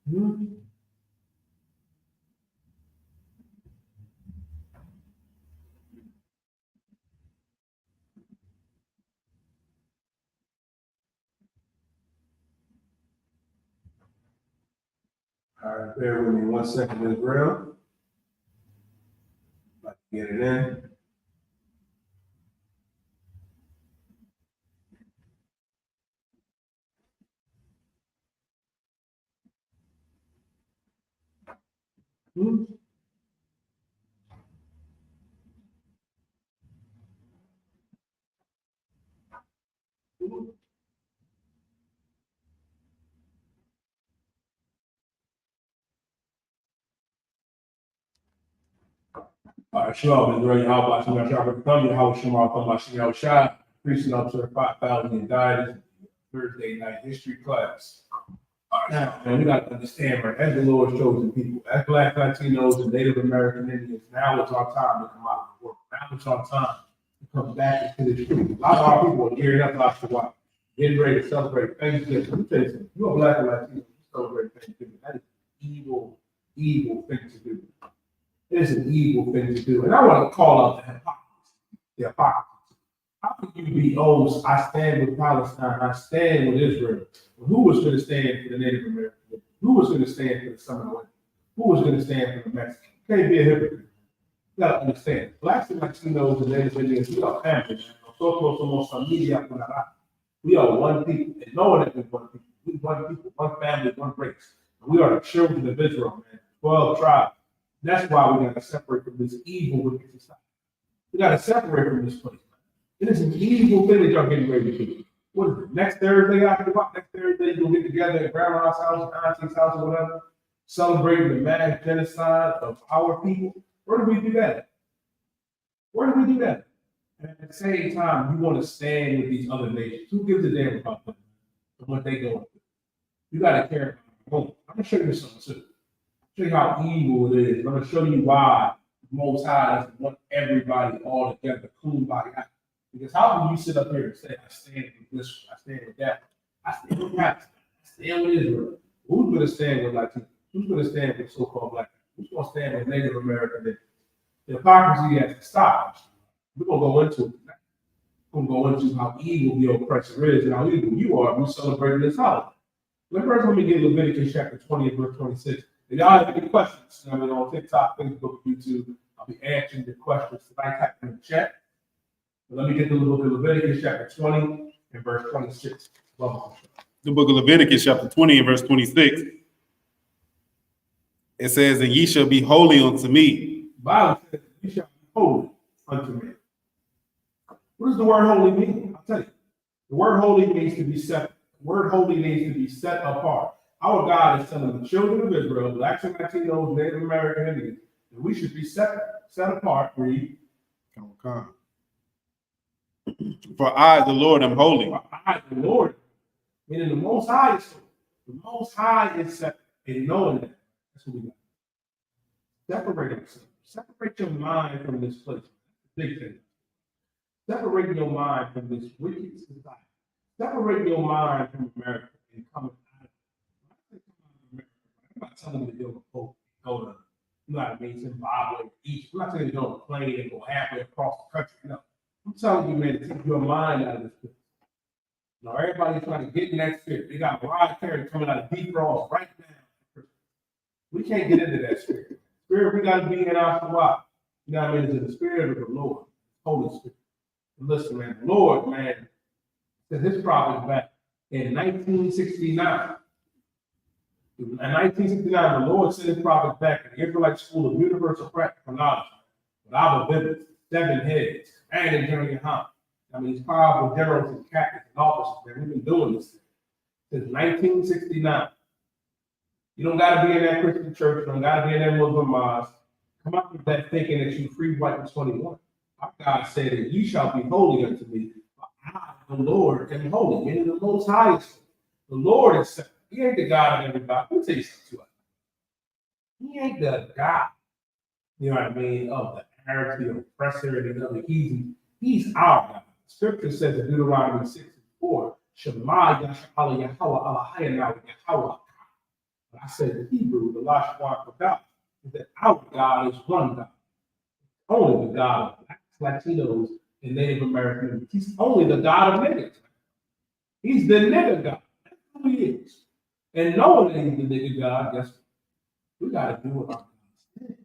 Hmm? All right, bear with me 1 second, Israel. Like to get it in. Hmm? All right, shalom, Israel. How about you? How Shah? Preaching up to the 5,000 and died Thursday night history class. All right, now, man, we got to understand, right? As the Lord's chosen people, as Black Latinos and Native American Indians, now it's our time to come out of the work. Now it's our time to come back into the truth. A lot of our people are gearing up last while, getting ready to celebrate Thanksgiving. Let me tell you something. You're a Black and Latino, you celebrate Thanksgiving. That is an evil, evil thing to do. It is an evil thing to do. And I want to call out the hypocrisy. The hypocrisy. How can you be, oh, I stand with Palestine, I stand with Israel? Who was going to stand for the Native Americans? Who was going to stand for the Seminole? Who was going to stand for the Mexicans? You can't be a hypocrite. You got to understand. Blacks and Latinos and Native Indians, we are family. We are one people, and knowing that we're one people. We're one people, one family, one race. And we are the children of Israel, man. 12 tribes. That's why we got to separate from this evil wicked society. We got to separate from this place. It is an evil thing that y'all getting ready to do. What is it? Next Thursday, next Thursday, you'll get together at grandma's house, auntie's house, or whatever, celebrating the mass genocide of our people. Where do we do that? Where do we do that? And at the same time, you want to stand with these other nations. Who gives a damn about them and what they going through? You got to care about them. I'm going to show you something too. Show you how evil it is. I'm going to show you why the Most High doesn't want everybody all together, kumbaya. Because how can you sit up here and say, I stand with this, I stand with that, I stand with Pakistan, I stand with Israel? Who's going to stand with Latinos? Who's going to stand with so-called Black people? Who's going to stand with Native American? The hypocrisy has to stop. We're going to go into it tonight. We're going to go into how evil the oppressor is and how evil you are. We're celebrating this holiday. First, let me get Leviticus chapter 20 and verse 26. If y'all have any questions, on TikTok, Facebook, YouTube, I'll be answering your questions tonight. Type in the chat. But let me get to the book of Leviticus chapter 20 and verse 26. The book of Leviticus chapter 20 and verse 26. It says, and ye shall be holy unto me. The Bible says, ye shall be holy unto me. What does the word holy mean? I'll tell you. The word holy means to be separate. The word holy means to be set apart. Our God is telling the children of Israel, Blacks and Latinos, Native American Indians, that we should be separate, set apart. Read. For I, the Lord, am holy. For I, the Lord, meaning the Most High is holy. The Most High is separate. And knowing that, that's what we got. Separate yourself. Separate your mind from this place. Big thing. Separate your mind from this wicked society. Separate your mind from America and come out of it. I'm not telling you to go to, you know what I mean, Zimbabwe, Egypt. I'm not telling you to go on a plane and go halfway across the country. No. I'm telling you, man, to take your mind out of this place. Now, everybody's trying to get in that spirit. They got Mariah Carey coming out of deep frost right now. We can't get into that spirit. Spirit, we got to be in our Shabbat. You know what I mean? It's in the spirit of the Lord, Holy Spirit. And listen, man, the Lord, man, said his prophet back in 1969. In 1969, the Lord sent his prophet back in the Israelite School of Universal Practical Knowledge with our biblics, 7 heads, and GEN.YAHANNA. I mean, these powerful generals and captains and officers, man, we've been doing this since 1969. You don't got to be in that Christian church. You don't got to be in that Muslim mosque. Come out with that thinking that you free white in 21. Our God said that ye shall be holy unto me. For I, the Lord, am holy. Meaning the Most High is holy. The Lord is separate. He ain't the God of everybody. Let me tell you something to us. He ain't the God, you know what I mean, of the Arabs, the oppressor, and the other heathen. He's our God. Scripture says in Deuteronomy 6:4, Shema Yahshua Yahweh Elohayim Yahweh. But I said in Hebrew, the Lashwan for God, is that our God is one God. Only the God of blacks, Latinos, and Native Americans. He's only the God of niggas. He's the nigga God. That's who he is. And knowing that he's the nigga God, guess what? We got to do what our God said.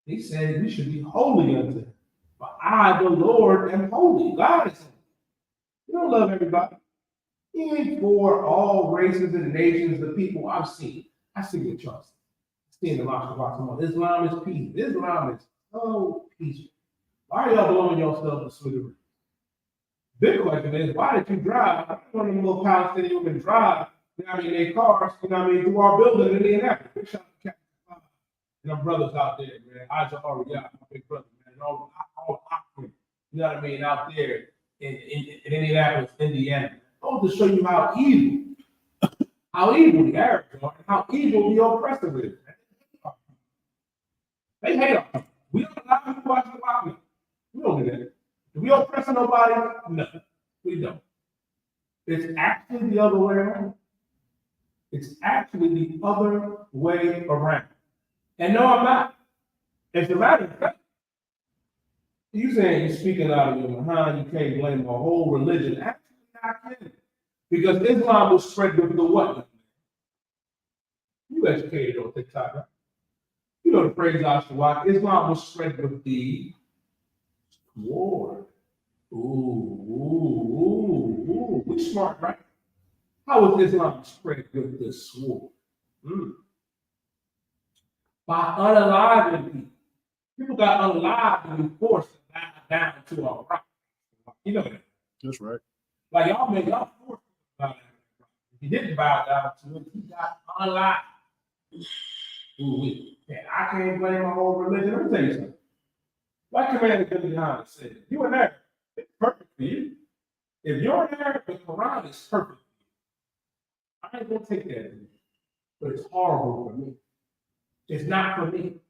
He said we should be holy unto him. For I, the Lord, am holy. God is holy. We don't love everybody. He ain't for all races and nations, the people I've seen. I see the trust. Seeing the Lashwan. Islam is peace. Islam is so peaceful. Why are y'all blowing yourself to smithereens? Big question is, why did you drive? One of them little Palestinians who can drive, you know what I mean, their cars, you know what I mean, through our building in Indianapolis. Big shout out to Captain Bob and our brothers out there, man. Isaac, my big brother, man. All you know what I mean, out there in Indianapolis, Indiana. To show you how evil the Arabs are, and how evil the oppressor is. They hate us. We don't allow them to watch the Bible. We don't do that. Do we oppress nobody? No, we don't. It's actually the other way around. It's actually the other way around. And no, I'm not. As a matter of fact, you saying you're speaking out of your behind, you can't blame the whole religion. Actually, I can. Because Islam was spread with the what? You educated on TikTok, right? You know the phrase I.S.U.P.K. Islam was spread with the sword. Ooh. We smart, right? How was Islam spread with the sword? By unaliving people. People got unalived and be forced to bow down to a rock. You know that. That's right. Like y'all forced to bow down to a rock. If you didn't bow down to it, he got unalived. Man, I can't blame my whole religion. Let me tell you something. Like Commander GEN.YAHANNA said, you an Arab, it's perfect for you. If you're an Arab, the Quran is perfect for you. I ain't gonna take that, but it's horrible for me. It's not for me.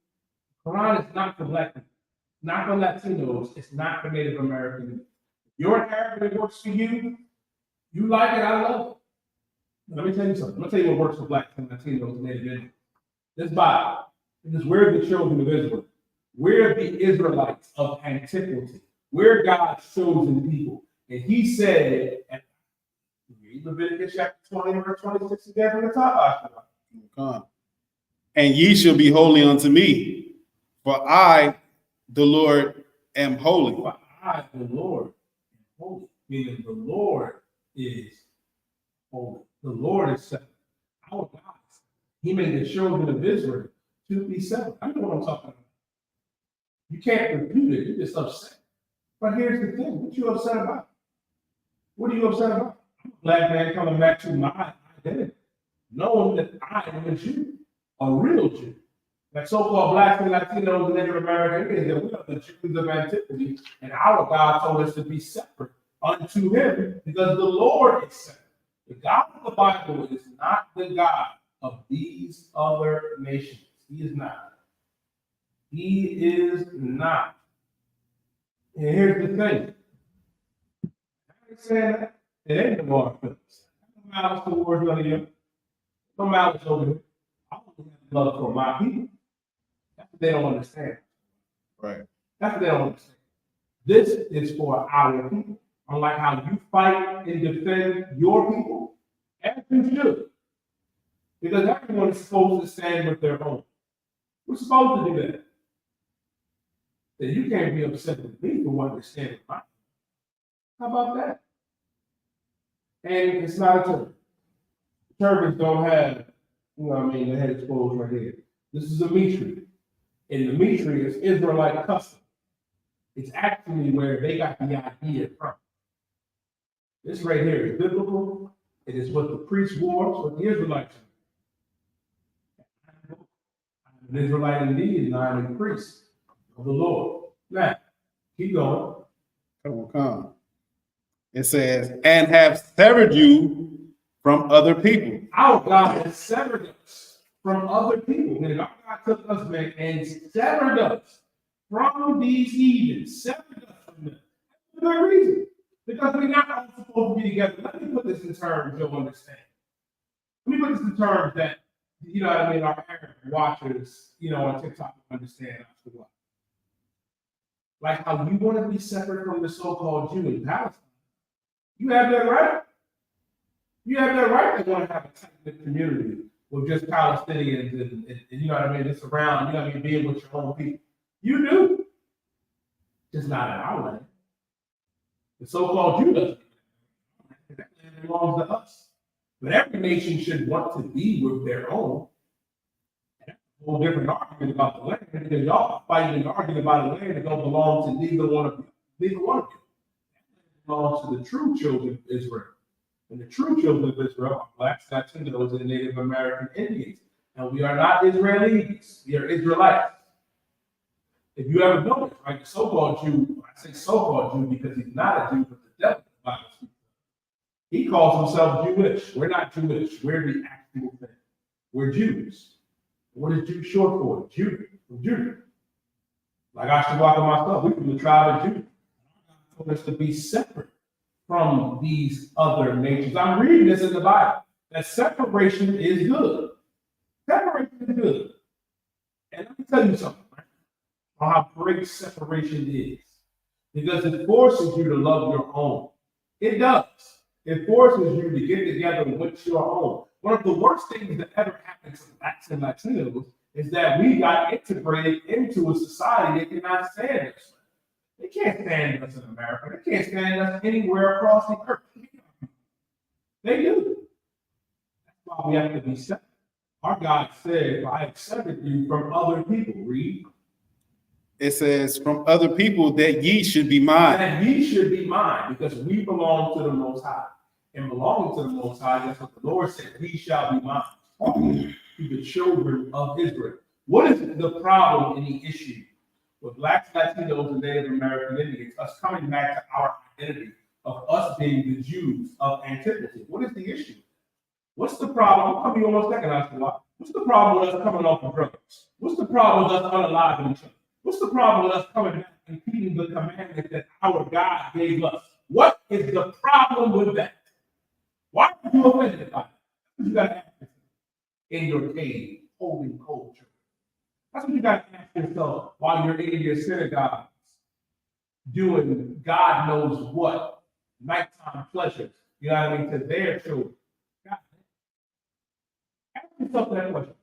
The Quran is not for black people, not for Latinos, it's not for Native Americans. If you're an Arab and it works for you, you like it, I love it. Let me tell you something. I'm gonna tell you what works for blacks and Latinos and Native Indians. This Bible, because we're the children of Israel. We're the Israelites of antiquity. We're God's chosen people. And he said, and read Leviticus chapter 20, verse 26 again from the top. And ye shall be holy unto me, for I, the Lord, am holy. For I, the Lord, am holy. Meaning the Lord is holy. The Lord is separate. Our God, he made the children of Israel to be separate. I know what I'm talking about. You can't refute it. You're just upset. But here's the thing. What you upset about? What are you upset about? I'm a black man coming back to my identity, knowing that I am a Jew, a real Jew. That so-called blacks and Latinos and Native Americans, that we are the Jews of antiquity, and our God told us to be separate unto him because the Lord is separate. The God of the Bible is not the God of these other nations. He is not. He is not. And here's the thing. I ain't saying that. It ain't the Lord Phillips. No malice towards none of you. No malice over here. I only have love for my people. That's what they don't understand. Right. That's what they don't understand. This is for our people. Unlike how you fight and defend your people, as you should. Because everyone is supposed to stand with their own. We're supposed to do that. Then you can't be upset with me for wanting to stand with mine. How about that? And it's not a turban. Turbans don't have, you know what I mean, the head exposed right here. This is a mitre. And the mitre is Israelite custom. It's actually where they got the idea from. This right here is biblical. It is what the priests wore, what the Israelites wore. I'm an Israelite indeed, and I am a priest of the Lord. Now, keep going. Come. It says, and have severed you from other people. Our God has severed us from other people. And our God took us, man, and severed us from these heathens, severed us from them. For good reason. Because we're not all supposed to be together. Let me put this in terms you'll understand. Let me put this in terms that, you know what I mean, our Arab watchers, you know, on TikTok understand after what. Like how you want to be separate from the so-called Jew in Palestine. You have that right. You have that right to want to have a tight-knit community with just Palestinians and you know what I mean, it's around, you know what I mean, being with your own people. You do. Just not in our land. The so-called Jew doesn't. That land belongs to us. But every nation should want to be with their own. That's a whole different argument about the land, because y'all are fighting and arguing about a land that don't belong to neither one of you. Neither one of you. It belongs to the true children of Israel. And the true children of Israel are blacks, Latinos, and Native American Indians. And we are not Israelites. We are Israelites. If you ever notice, right, the so-called Jew, I say so-called Jew because he's not a Jew, but the devil, the Bible speaks. He calls himself Jewish. We're not Jewish. We're the actual thing. We're Jews. What is Jew short for? Judah. From Judah. Like I.S.U.P.K and myself, we're from the tribe of Judah. God told us to be separate from these other nations. I'm reading this in the Bible, that separation is good. Separation is good. And let me tell you something, right? On how great separation is. Because it forces you to love your own. It does. It forces you to get together with your own. One of the worst things that ever happened to blacks and Latinos is that we got integrated into a society that cannot stand us. They can't stand us in America. They can't stand us anywhere across the earth. They do. That's why we have to be separate. Our God said, I accepted you from other people. Read. It says, from other people that ye should be mine. That ye should be mine, because we belong to the Most High. And belonging to the Most High, that's what the Lord said, we shall be mine. To the children of Israel. What is the problem and the issue with blacks, Latinos, and Native American Indians, us coming back to our identity of us being the Jews of antiquity? What is the issue? What's the problem? I'll come to you almost second, I.S.U.P.K. What's the problem with us coming off of drugs? What's the problem with us unaliving each other? What's the problem with us coming back and keeping the commandment that our God gave us? What is the problem with that? Why are you offended by that? You got to ask yourself in your cave, holding cold church. That's what you got to ask yourself while you're in your synagogues, doing God knows what, nighttime pleasures, you know what I mean, to their children. God, ask yourself that question.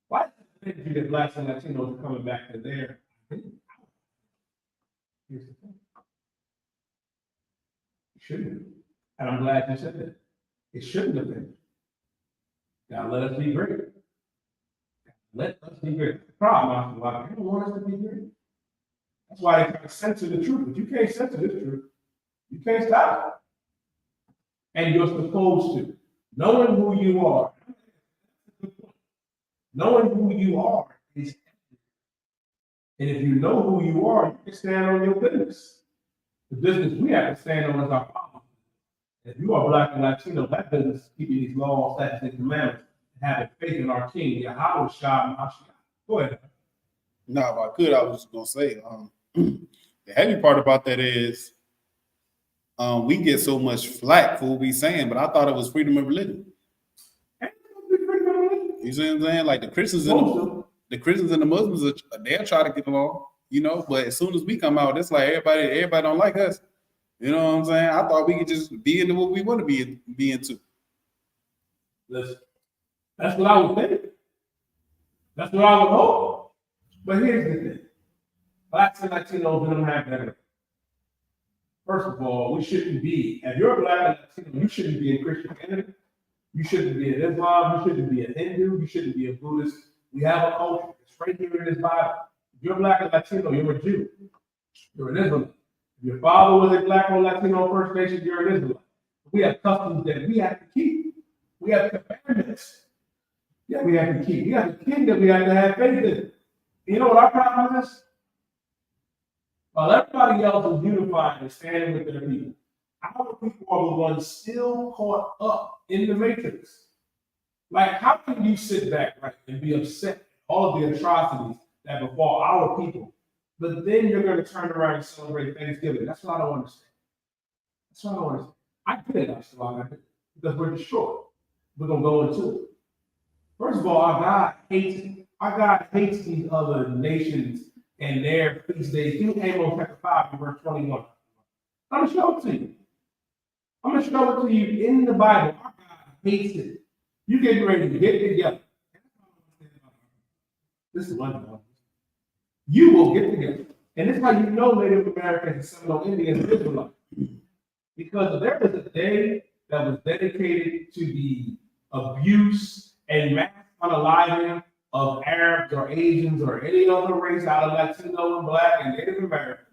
Why is it that you that blacks and Latinos are coming back to their identity? Here's the thing. It shouldn't have been. And I'm glad you said that. It shouldn't have been. God, let us be great. Let us be great. The problem is, they don't want us to be great. That's why they try to censor the truth, but you can't censor this truth. You can't stop it. And you're supposed to. Knowing who you are. Knowing who you are is, and if you know who you are, you can stand on your business. The business we have to stand on is our Father. If you are black and Latino, that business is keeping these laws, statutes, and commandments, and having faith in our King, Yahweh. Go ahead. No, if I could, I was just gonna say, the heavy part about that is we get so much flack for what we saying, but I thought it was freedom of religion. You see what I'm saying? Like the Christians and the Muslims, they'll try to get along, you know. But as soon as we come out, it's like everybody don't like us. You know what I'm saying? I thought we could just be into what we want to be into. Listen, that's what I would think. That's what I would hope. But here's the thing: blacks and Latinos don't have that. First of all, we shouldn't be. If you're a black and Latino, you shouldn't be in Christianity. You shouldn't be in Islam. You shouldn't be a Hindu. You shouldn't be a Buddhist. We have a culture. It's right here in this Bible. If you're black and Latino, you're a Jew. You're an Israelite. If your father was a black or Latino First Nation, you're an Israelite. We have customs that we have to keep. We have commandments that we have to keep. We have a king that we have to have faith in. You know what our problem is? While everybody else is unified and standing with their people, our people are the ones still caught up in the matrix. Like, how can you sit back, right, and be upset at all of the atrocities that befall our people, but then you're going to turn around and celebrate Thanksgiving? That's what I don't understand. That's what I don't understand. I get it, I get it, because we're destroyed. we're gonna go into it. First of all, our God hates these other nations and their feast days. You Amos chapter 5, verse 21. I'm gonna show it to you. I'm gonna show it to you in the Bible. Our God hates it. You get ready to get together. This is one thing. You will get together. And this is how you know Native Americans and Seminole Indians are Israelites. Because there was a day that was dedicated to the abuse and mass unaliving of Arabs or Asians or any other race out of Latino and Black and Native American.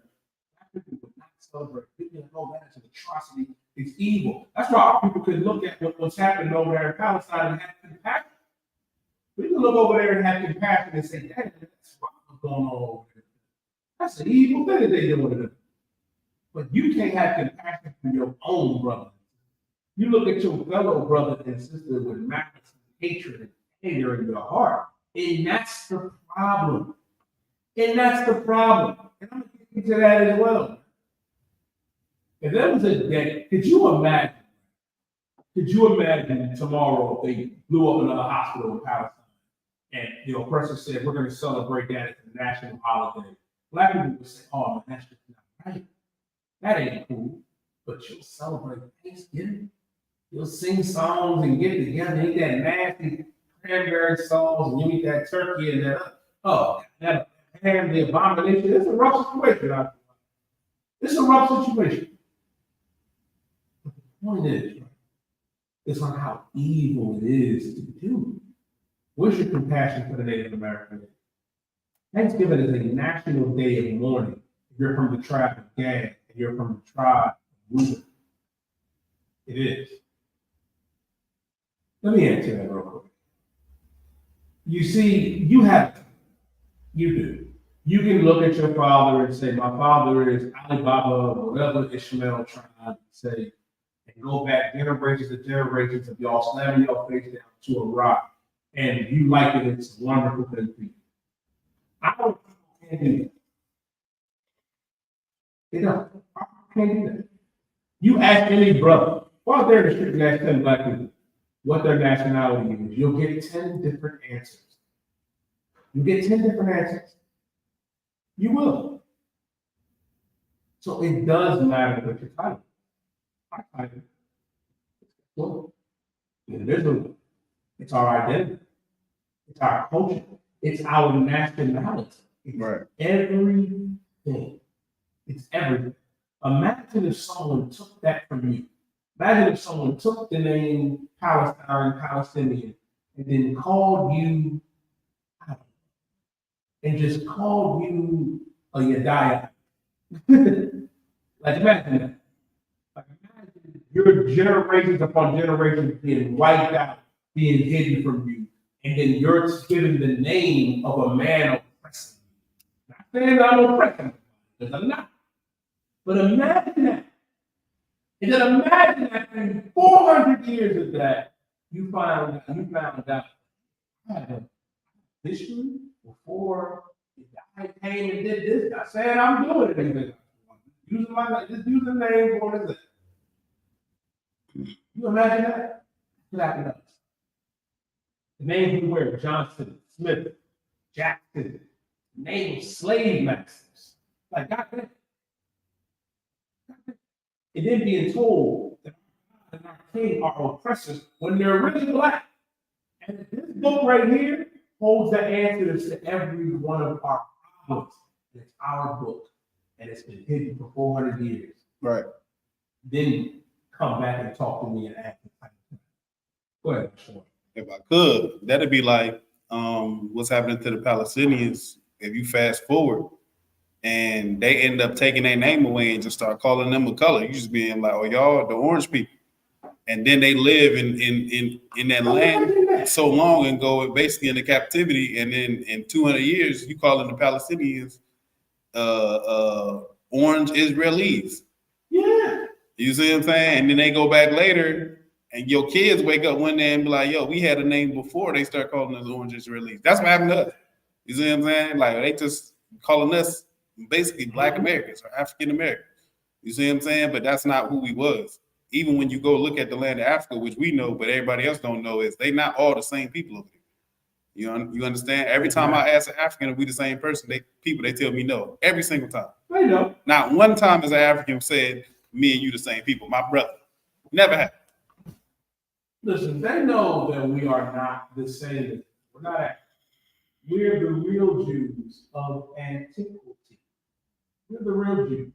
People would not celebrate. People know that is an atrocity. It's evil. That's why our people could look at what's happening over there in Palestine and have compassion. We can look over there and have compassion and say, "Dang, that's what's going on over there. That's an evil thing that they're doing to them." But you can't have compassion for your own brother. You look at your fellow brother and sister with malice and hatred and anger in your heart. And that's the problem. And that's the problem. And I'm going to get into that as well. If there was a day, could you imagine tomorrow they blew up another hospital in Palestine and a person said, we're going to celebrate that as a national holiday. Black people would say, oh, man, that's just not right. That ain't cool. But you'll celebrate Thanksgiving. You'll sing songs and get together, eat that nasty cranberry sauce, and you eat that turkey and that ham, the abomination. It's a rough situation. It's a rough situation. But the point is, it's on how evil it is to do. Where's your compassion for the Native American? Thanksgiving is a national day of mourning. If you're from the tribe of Gad, and you're from the tribe of Reuben. It is. Let me answer that real quick. You see, you do. You can look at your father and say, my father is Alibaba, or whatever Ishmael tribe, say, and go back generations and generations of y'all slamming your face down to a rock, and you like it, it's a wonderful thing for you. I can't do that. I can't do that. You ask any brother, go out there in the street and ask 10 black people what their nationality is, you'll get 10 different answers. You get 10 different answers. You will. So it does matter what your title. Our title. Well, individual. It's our identity. It's our culture. It's our nationality. It's right. Everything. It's everything. Imagine if someone took that from you. Imagine if someone took the name Palestine, Palestinian, and then called you, and just called you a Yadiah. Like imagine that. Like imagine your generations upon generations being wiped out, being hidden from you, and then you're given the name of a man oppressing you. Not saying I'm oppressing, because I'm not. But imagine that. And then imagine that in 400 years of that, you found out I had a history before the guy came and did this. Not saying I'm doing anything. Using my life, just use the name for it. You imagine that? Clapping up. The names we wear, Johnson, Smith, Jackson, the name of slave masters. Like God. And then being told that God and our king are oppressors when they're really black. And this book right here holds the answers to every one of our problems. It's our book, and it's been hidden for 400 years. Right. Then come back and talk to me and ask me. Go ahead, Sean. If I could, that'd be like what's happening to the Palestinians if you fast forward. And they end up taking their name away and just start calling them a color. You just being like, oh, y'all, the orange people. And then they live in that land so long and go basically into captivity. And then in 200 years, you calling the Palestinians orange Israelis. Yeah. You see what I'm saying? And then they go back later and your kids wake up one day and be like, yo, we had a name before they start calling us orange Israelis. That's what happened to us. You see what I'm saying? Like they just calling us basically Black Americans or African Americans. You see what I'm saying? But that's not who we was. even when you go look at the land of Africa, which we know, but everybody else don't know, is they not all the same people over there. You understand? Every time I ask an African, are we the same person? They tell me no. Every single time. I know. Not one time as an African said, me and you the same people. My brother. Never happened. Listen, they know that we are not the same. We're not African. We're the real Jews of antiquity. We're the real Jews.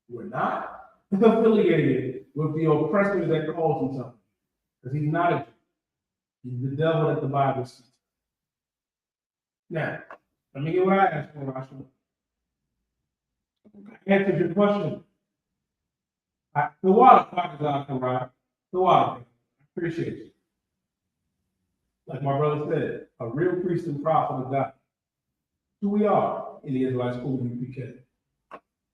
We're not affiliated with the oppressors that calls himself. Because he's not a Jew. He's the devil that the Bible speaks. Now, let me get what I asked for, Rashid. Answer your question. The water, the water. I appreciate you. Like my brother said, a real priest and prophet of God. Who we are in the Israelite school of I.S.U.P.K.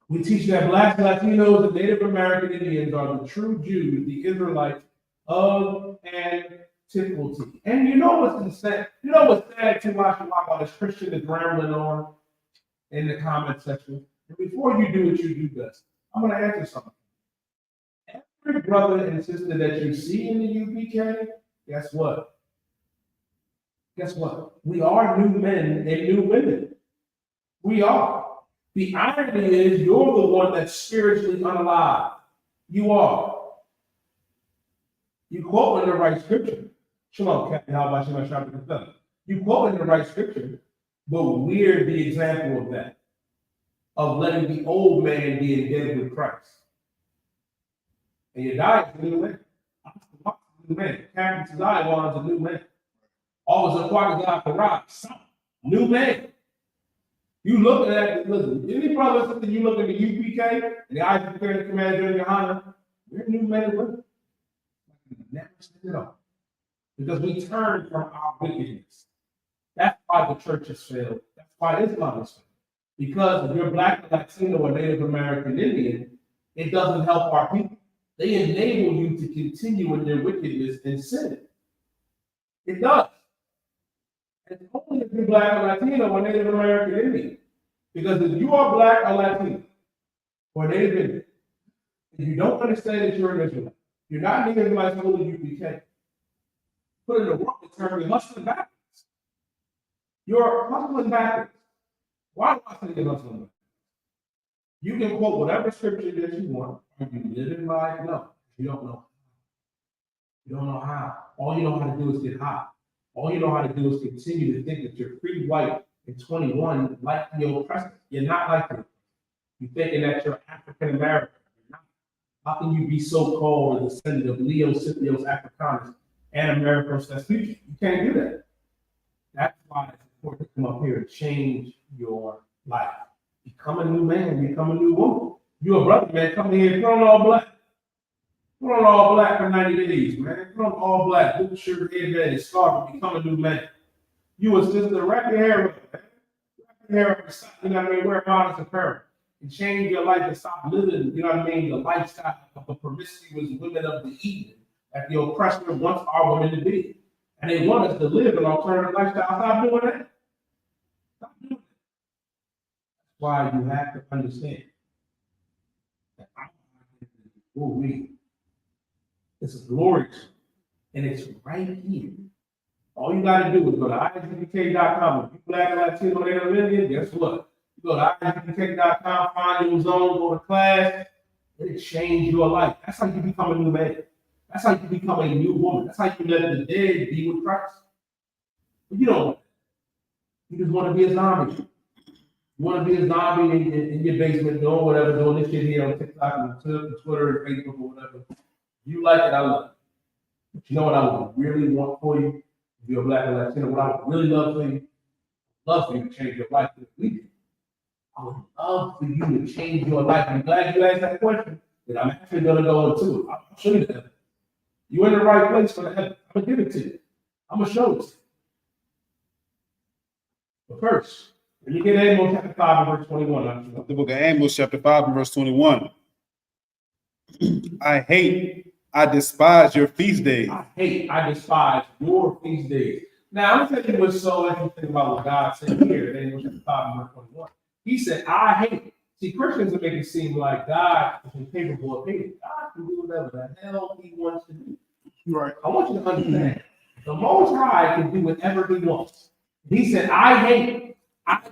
We teach that Blacks, Latinos, and Native American Indians are the true Jews, the Israelites of antiquity. And you know what's sad? You know what's sad too much while this Christian is rambling on in the comment section? And before you do what you do best, I'm going to answer something. Every brother and sister that you see in the U.P.K, guess what? Guess what? We are new men and new women. We are. The irony is you're the one that's spiritually unalive. You are. You quote in the right scripture. Shalom, Captain. How about you? You quote in the right scripture, but we're the example of that. Of letting the old man be indebted with Christ. And your diet's a new man. I'm a new man. Captain Thjrsday is a new man. Always a part of God for rock. New man. You look at, listen, any brother or sister, you look at the U.P.K, and the I.S.U.P.K, the Commander GEN.YAHANNA, we're new men and women. Never said it all. Because we turn from our wickedness. That's why the church has failed. That's why Islam has failed. Because if you're Black, Latino, or Native American Indian, it doesn't help our people. They enable you to continue in their wickedness and sin. It does. And only if you're Black or Latino or Native American Indian. Because if you are Black or Latino or Native Indian, and you don't understand that you're an Israelite, you're not an Israelite school of U.P.K. Put in the work term, you're hustling backwards. You're hustling backwards. Why do I say you're hustling backwards? You can quote whatever scripture that you want, and you live in life. No, you don't know. You don't know how. All you know how to do is get high. All you know how to do is continue to think that you're free, white, and 21 like the oppressor. You're not like them. You're thinking that you're African American. You're not. How can you be so-called a descendant of Leo, Scipios, Africanus, and Americans Vespucci? You can't do that. That's why it's important to come up here and change your life. Become a new man, become a new woman. You're a brother, man. Come here and put on all black. Put on all black for 90 days, man. Put on all black. Boot, shirt, headband, scarf, and become a new man. You a sister, wrap your hair up, man. Wrap your hair up and stop, you know what I mean? Wear modest apparel. And change your life and stop living, you know what I mean, the lifestyle of the promiscuous women of the evening that the oppressor wants our women to be. And they want us to live an alternative lifestyle. Stop doing that. Stop doing that. That's why you have to understand that it's glorious. And it's right here. All you got to do is go to ISUPK.com. If you're Black, Latino, Native Indian, guess what? You go to ISUPK.com, find your zone, go to class, it'll change your life. That's how you become a new man. That's how you become a new woman. That's how you let the dead be with Christ. But you don't want that. You just want to be a zombie. You want to be a zombie in your basement doing whatever, doing this shit here on TikTok and Twitter and Facebook or whatever. You like it, I love it. But you know what I would really want for you? If you're Black or Latino, what I would really love for you? Love for you to change your life. I would love for you to change your life. I'm glad you asked that question, and I'm actually going to go into it. I'll show you the heaven. You're in the right place for the heaven. I'm going to give it to you. I'm going to show it to you. But first, when you get Amos chapter 5 and verse 21. The book of Amos chapter 5 and verse 21. I despise your feast days. I despise your feast days. Now, I'm going to tell you what's so interesting about what God said here in Amos chapter 5 and verse 21. He said, I hate See, Christians are making it seem like God is incapable of hating. God can do whatever the hell he wants to do. Right. I want you to understand. The Most High can do whatever he wants. He said, I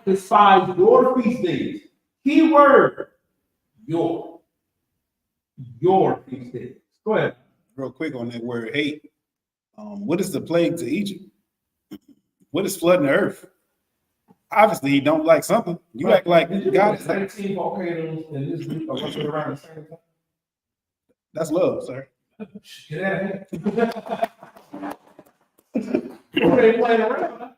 despise your feast days. Key word, your feast days. Go ahead. Real quick on that word hate. What is the plague to Egypt? What is flooding the earth? Obviously, he don't like something. You act like God is 19 volcanoes in this week are rushing around the same time. That's love, sir. Get out of here. They ain't playing around.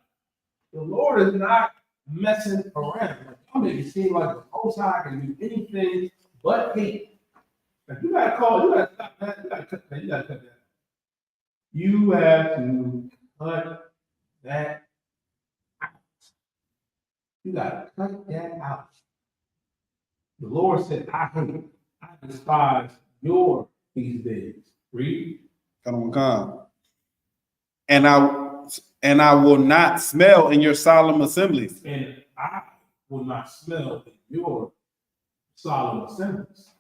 The Lord is not messing around. I make it seem like the Most High can do anything but hate. If you gotta stop that. You gotta cut that. You gotta cut that. You have to cut that out. You gotta cut that out. The Lord said, I despise your feast days. Read. Come. And I will not smell in your solemn assemblies. And I will not smell in your solemn assemblies.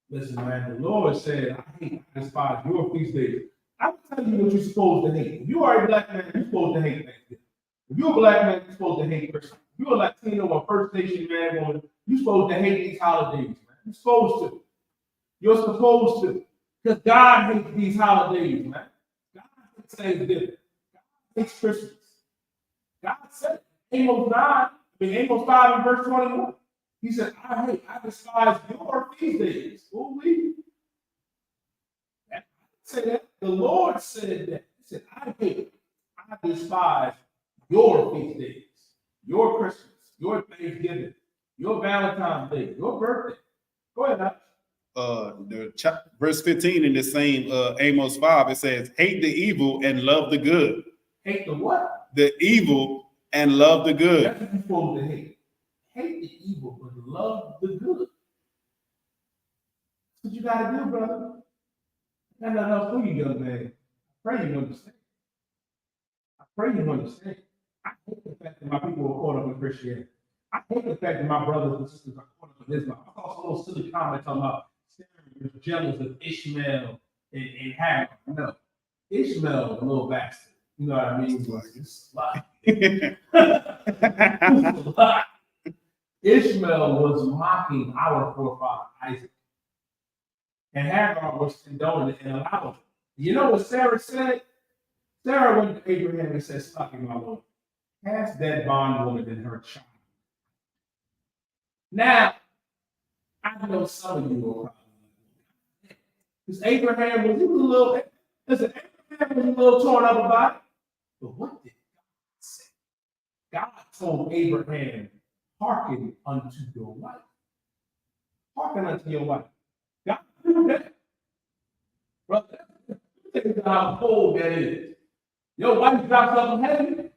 Listen, man, the Lord said, I despise your feast days. I'm telling you what you're supposed to hate. If you are a black man, you're supposed to hate Thanksgiving. If you're a black man, you're supposed to hate Christmas. If you're a Latino or First Nation man, woman, you're supposed to hate these holidays, man. You're supposed to. You're supposed to. Because God hates these holidays, man. God hates Thanksgiving. God hates Christmas. God said, Amos 5 and verse 21. He said, I despise your feast days. Who we? Say that. The Lord said that. He said, I despise your feast days, your Christmas, your Thanksgiving, your Valentine's Day, your birthday. Go ahead now. Verse 15 in the same Amos 5, it says, hate the evil and love the good. Hate the what? The evil and love the good. That's what you're supposed to hate. Hate the evil, but love the good. That's what you got to do, brother. I got nothing else for you, young man. I pray you understand. I hate the fact that my people are caught up in Christianity. I hate the fact that my brothers and sisters are caught up in Islam. I saw some little silly comments about Sarah was jealous of Ishmael and Hagar. No, Ishmael, a little bastard. You know what I mean? It's a lie. Ishmael was mocking our forefather Isaac. And Hagar was condoning it and allowing it. You know what Sarah said? Sarah went to Abraham and said, "Sucking my Lord, cast that bondwoman and her child." Now, I know some of you will probably, because Abraham was a little torn up about it. But what did God say? God told Abraham, hearken unto your wife. Hearken unto your wife. God knew that. Brother, think about how cold that is. Your wife drops up in heaven.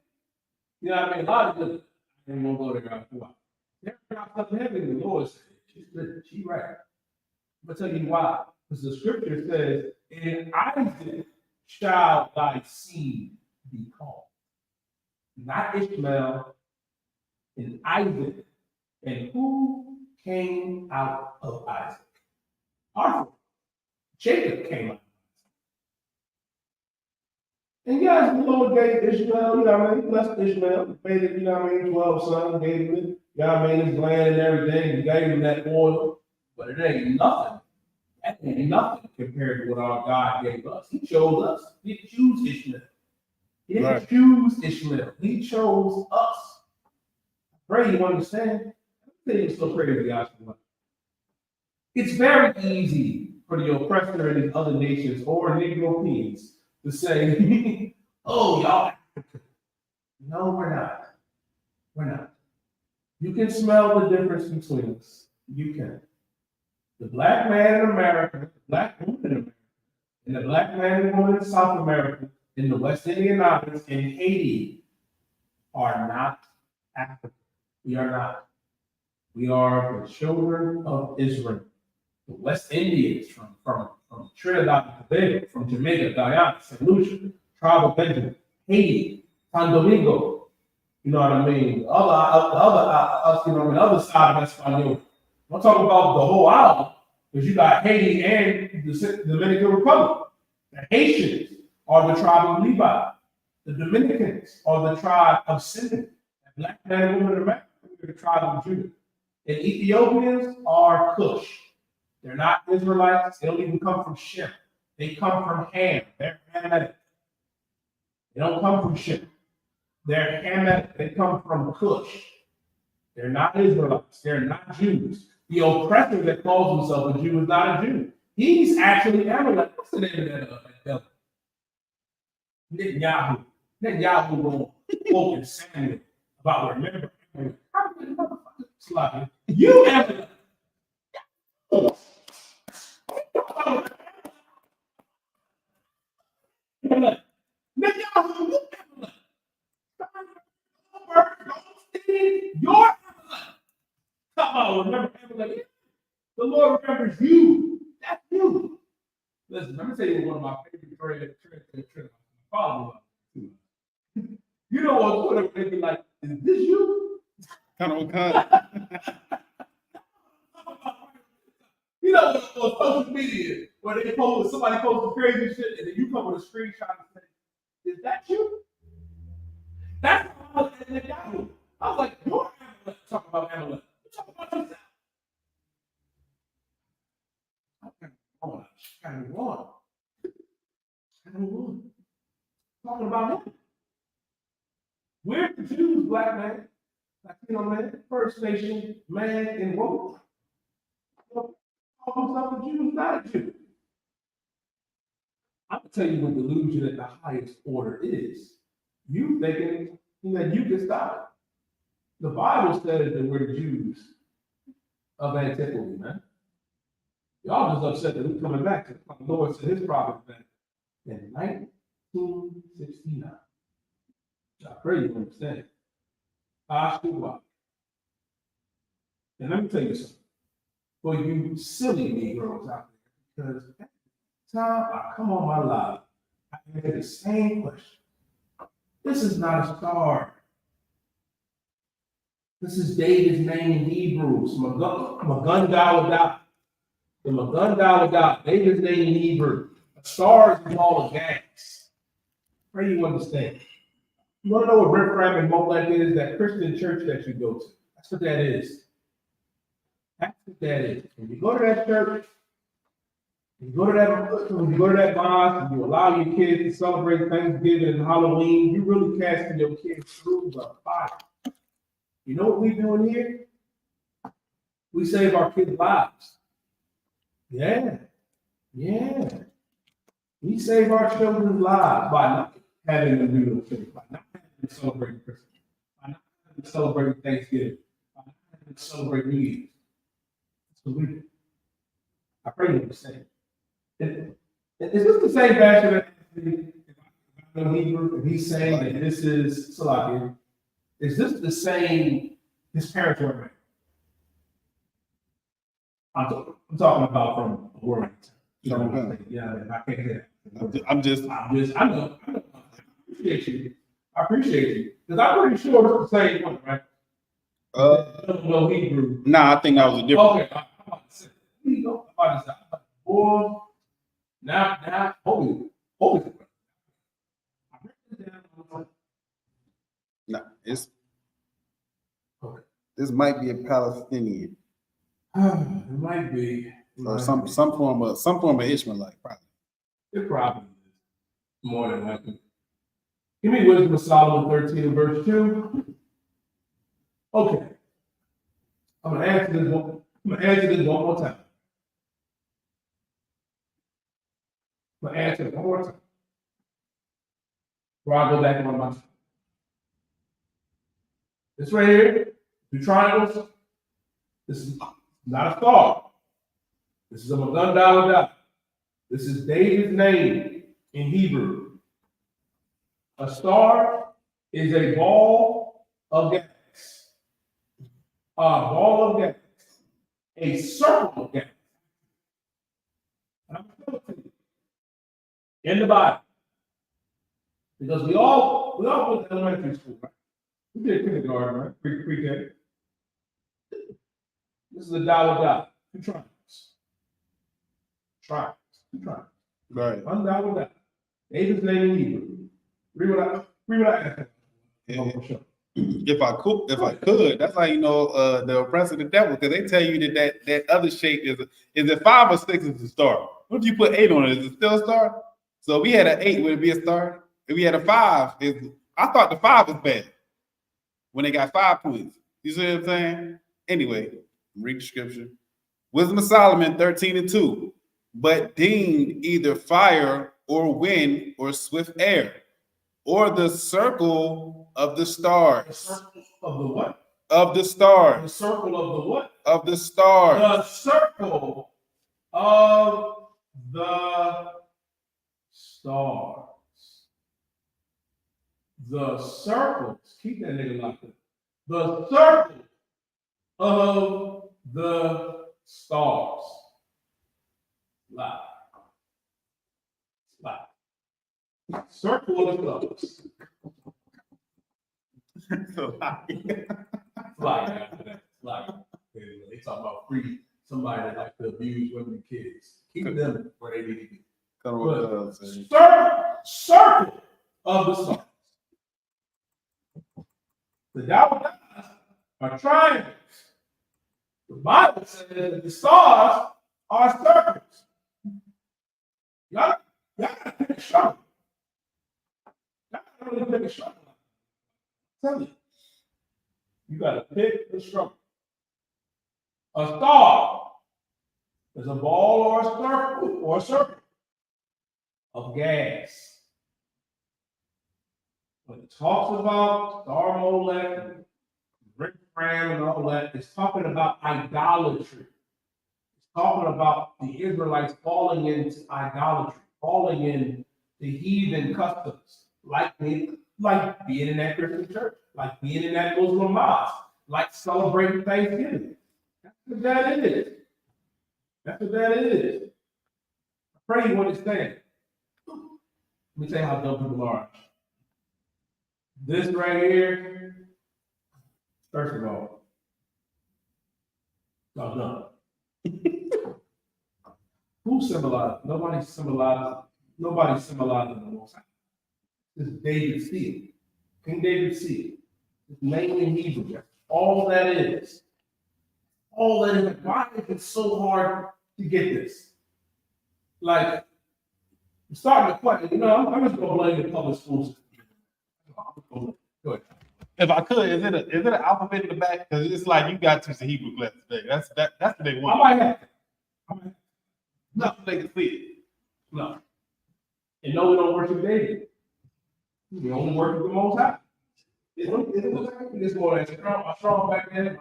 You know what I mean? A lot of good. I ain't gonna go there after a while. Sarah drops up in heaven, the Lord said, she's right. I'm gonna tell you why. Because the scripture says, in Isaac shall thy seed be called. Not Ishmael, in Isaac. And who came out of Isaac? Arthur. Jacob came out. And yes, the Lord gave Ishmael, you know what I mean? He blessed Ishmael, made it, you know what I mean, 12 sons, gave him it, you know what I mean, his land and everything, and gave him that oil. But it ain't nothing. That ain't nothing compared to what our God gave us. He chose us. He didn't choose Ishmael. He didn't choose Ishmael. He chose us. I pray you understand. I think it's so crazy, guys. It's very easy for the oppressor in these other nations or Negro Europeans to say, oh, y'all. No, we're not. We're not. You can smell the difference between us. You can. The black man in America, the black woman in America, and the black man and woman in South America, in the West Indian Islands, and Haiti are not African. We are not. We are the children of Israel. The West Indians from Trinidad and Tobago, from Jamaica, Guyana, St. Lucia, tribe of Benjamin, Haiti, San Domingo, you know what I mean? The other side of Espanol, I'm talking about the whole island, because you got Haiti and the Dominican Republic. The Haitians are the tribe of Levi. The Dominicans are the tribe of Simeon. And black man and woman in America are the tribe of Judah. And Ethiopians are Cush. They're not Israelites. They don't even come from Shem. They come from Ham. They're Hamitic. They don't come from Shem. They're Hamitic. They come from Cush. They're not Israelites. They're not Jews. The oppressor that calls himself a Jew is not a Jew. He's actually Amalek. What's the name of that devil? Netanyahu. Netanyahu will quote in Samuel about remember. You Amalek. Netanyahu, you Amalek. Your come on, remember Amalek. The Lord remembers you. That's you. Listen, let me tell you one of my favorite trends. Follow me. You know what Twitter would be like, is this you? Kind of kind. You know what social media, where they post, somebody posts crazy shit, and then you come with a screenshot and say, is that you? That's how I was at Yahoo. I was like, you're Amalek. Talking about Amalek. You talking about yourself. Kind of one. Talking about him. We're the Jews, black man, Latino man, First Nation man, and woman. Call himself a Jew, not a Jew. I'm gonna tell you what delusion at the highest order is. You thinking that you can stop it. The Bible says that we're Jews of antiquity, man. Y'all just upset that we're coming back to the Lord said his prophet back in 1969. I pray you understand. I.S.U.P.K. And let me tell you something. For you silly Negroes out there, because every time I come on my live, I get the same question. This is not a star. This is David's name in Hebrews. Magun Dawada. The Magun Dawada, David's name in Hebrew. A star is all of gas. Pray you understand. You want to know what Riff Ram and Molech is? That Christian church that you go to. That's what that is. That's what that is. When you go to that church, when you go to that mosque, and you allow your kids to celebrate Thanksgiving and Halloween, you really casting your kids through the fire. You know what we doing here? We save our kids' lives. Yeah. We save our children's lives by not having them do those things, by not having them celebrate Christmas, by not having them celebrate Thanksgiving, by not having them celebrate New Year's. So I pray you understand. Is this the same pastor that he's saying that this is Salakia? Is this the same his parents were married? I'm talking about from a word. Yeah, I can't hear that. I know. I appreciate you. Because I'm pretty sure it's the same one, right? No Hebrew. Nah, I think that was a different. Okay, I'm about to say. I'm about to say. Boy, now, hold it. Nah, it's okay. This might be a Palestinian. It might be. Or some form of Ishmaelite, probably. It probably is. More than likely. Give me Wisdom of Solomon 13 and verse 2. Okay. I'm gonna answer this one more time. I'm gonna answer it one more time. Before I go back on my time. This right here, two triangles. This is not a star. This is a Magun Dawada. This is David's name in Hebrew. A star is a ball of gas. A ball of gas. A circle of gas. And I'm going to show it to you. In the Bible. Because we all went to elementary school, right? We did kindergarten, right? Pre-K. This is a Dawah. 2 triumphs. Triumphs. 2 triumphs. Right. Dawah. David's name in Hebrew. Read what I asked. If I could, that's how you know the oppressor of the devil, because they tell you that other shape is it 5 or 6 is a star. What if you put 8 on it? Is it still a star? So if we had an 8, would it be a star? If we had a 5, I thought the 5 was bad when they got 5 points. You see what I'm saying? Anyway, read the scripture. Wisdom of Solomon 13:2. But deemed either fire or wind or swift air, or the circle of the stars. The circle of the what? Of the stars. The circle of the what? Of the stars. The circle of the stars. The circles. Keep that nigga locked up. The circle of the stars. Lie. Lie. Circle of the stars. Lie. Lie. They talk about free somebody that like to abuse women and kids. Keep them where they need to be. Circle of the stars. The Dawah are triangles. The Bible says that the stars are circles. Y'all gotta pick a struggle. Y'all gotta really pick a struggle. Tell you. You gotta pick the struggle. A star is a ball or a circle of gas. When it talks about star Molech, Rick Fram and all that, it's talking about idolatry. It's talking about the Israelites falling into idolatry, falling into heathen customs, like being in that Christian church, like being in that Muslim mosque, like celebrating Thanksgiving. That's what that is. That's what that is. I pray you understand. Let me tell you how dumb people are. This right here, first of all, y'all dumb. Who symbolized? Nobody symbolized the Most High. This is David's seal. King David's seal. It's name in Hebrew. That's all that is. All that is. Why is it so hard to get this? Like, I'm starting to question. I'm just gonna blame the public schools. Go ahead. If I could, is it an alphabet in the back? Because it's like you got to the Hebrew class today. That's what they want. I might have it. No, they can see it. No. And no, we don't worship David. We only worship the Most High. It's more than strong back then.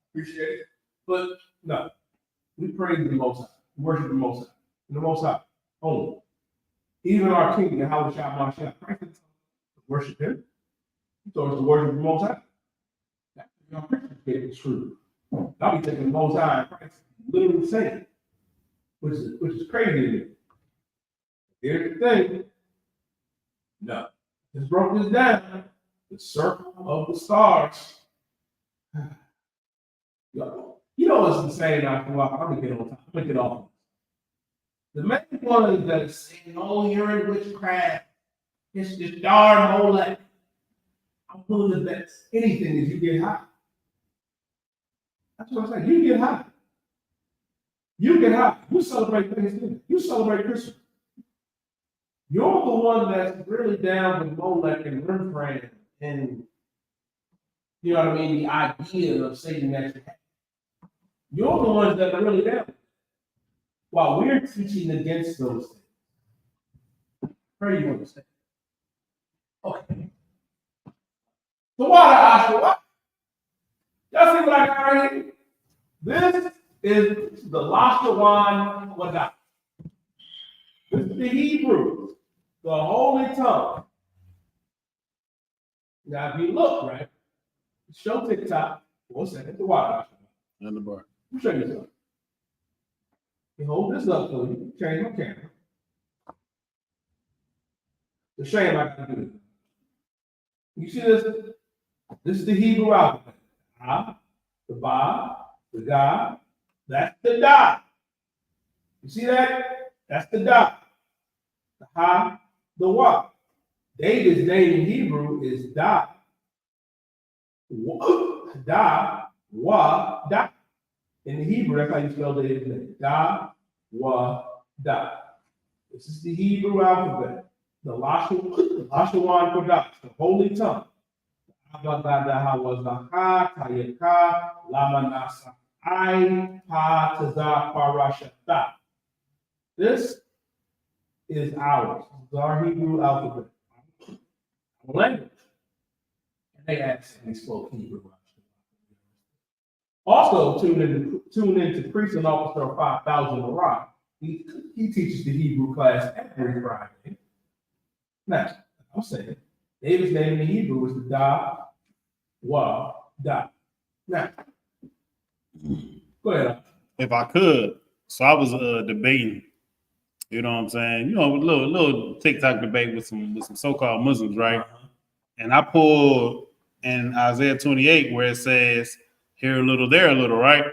Appreciate it. But no, we praise the Most High. We worship the Most High. And the Most High only. Even our King, Yahweh Shah, worship him. He told us to worship the Most High. That's what Christians get it true. I'll be taking the Most High and Christ literally saying, which is crazy to me. Here's the thing. No. Just broke this down. The circle of the stars. You know what's insane after a while? I'm gonna get on top. I'm gonna get off. The main one is that it's saying, oh, you're in witchcraft. It's the star Molech. I'm willing to bet anything is you get high. That's what I'm saying. You get high. You get high. You celebrate Thanksgiving. You celebrate Christmas. You're the one that's really down with Molech and Rembrandt and, you know what I mean, the idea of Satan that you have. You're the ones that are really down. While we're teaching against those things. Pray you understand. Okay. So why the Isupk? Y'all see what I got right here? This is the Lashawan Wadah. This is the Hebrew, the holy tongue. Now, if you look, right, show TikTok, 1 second, the water. On the bar. Show you something. You hold this up for you, change my camera. The shame I can do. You see this? This is the Hebrew alphabet. The Ba, The God, that's the Da. You see that? That's the Da. The Ha, the Wa. David's name in Hebrew is Da. Da, Wa, Da. In the Hebrew, that's how you spell David's name. Da, Wa, Da. This is the Hebrew alphabet. The Lashawan Kodash, the holy tongue. This is ours. This is our Hebrew alphabet. Language. And they actually spoke Hebrew. Also, tune in to Priest and Officer of 5,000 Iraq. He teaches the Hebrew class every Friday. Now, I'm saying, David's name in Hebrew is the Da, Wa, Da. Now, go ahead. If I could, so I was debating, you know what I'm saying? You know, a little TikTok debate with some so-called Muslims, right? And I pulled in Isaiah 28 where it says, here a little, there a little, right?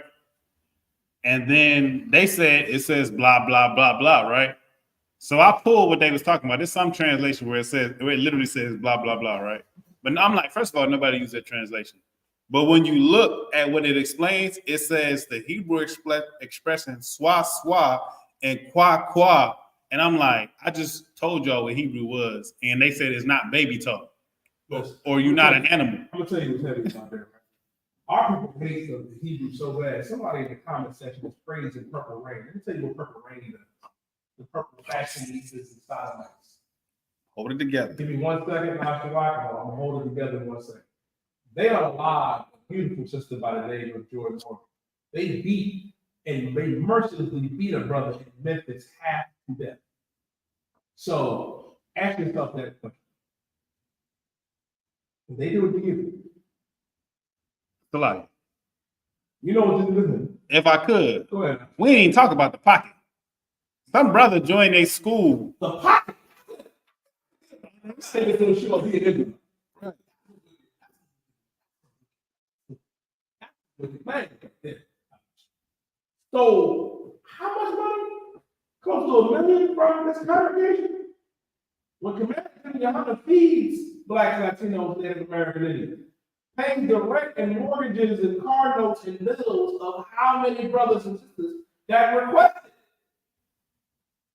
And then they said it says blah, blah, blah, blah, right? So I pulled what they was talking about. There's some translation where it literally says blah, blah, blah, right? But I'm like, first of all, nobody used that translation. But when you look at what it explains, it says the Hebrew expression swa, swa, and qua, qua. And I'm like, I just told y'all what Hebrew was. And they said it's not baby talk. Or you're not an animal. I'm going to tell you what's heavy about that. Our people hate the Hebrew so bad. Somebody in the comment section was praising Purple Rain. Let me tell you what Purple Rain does. The purple fashionistas and sodomites. Hold it together. Give me 1 second, I'm gonna hold it together in 1 second. They are alive, a beautiful sister by the name of George Morgan. They beat and they mercilessly beat a brother in Memphis half to death. So ask yourself that question. They do it to you. Like, you know what this is? If I could, go ahead. We ain't even talk about the pocket. Some brother joined a school. The pocket. Say this little show here. So, how much money? Close to $1 million from this congregation? When Commander GEN.YAHANNA feeds Black, Latinos, Native American Indians, paying the rent and mortgages and car notes and bills of how many brothers and sisters that requested.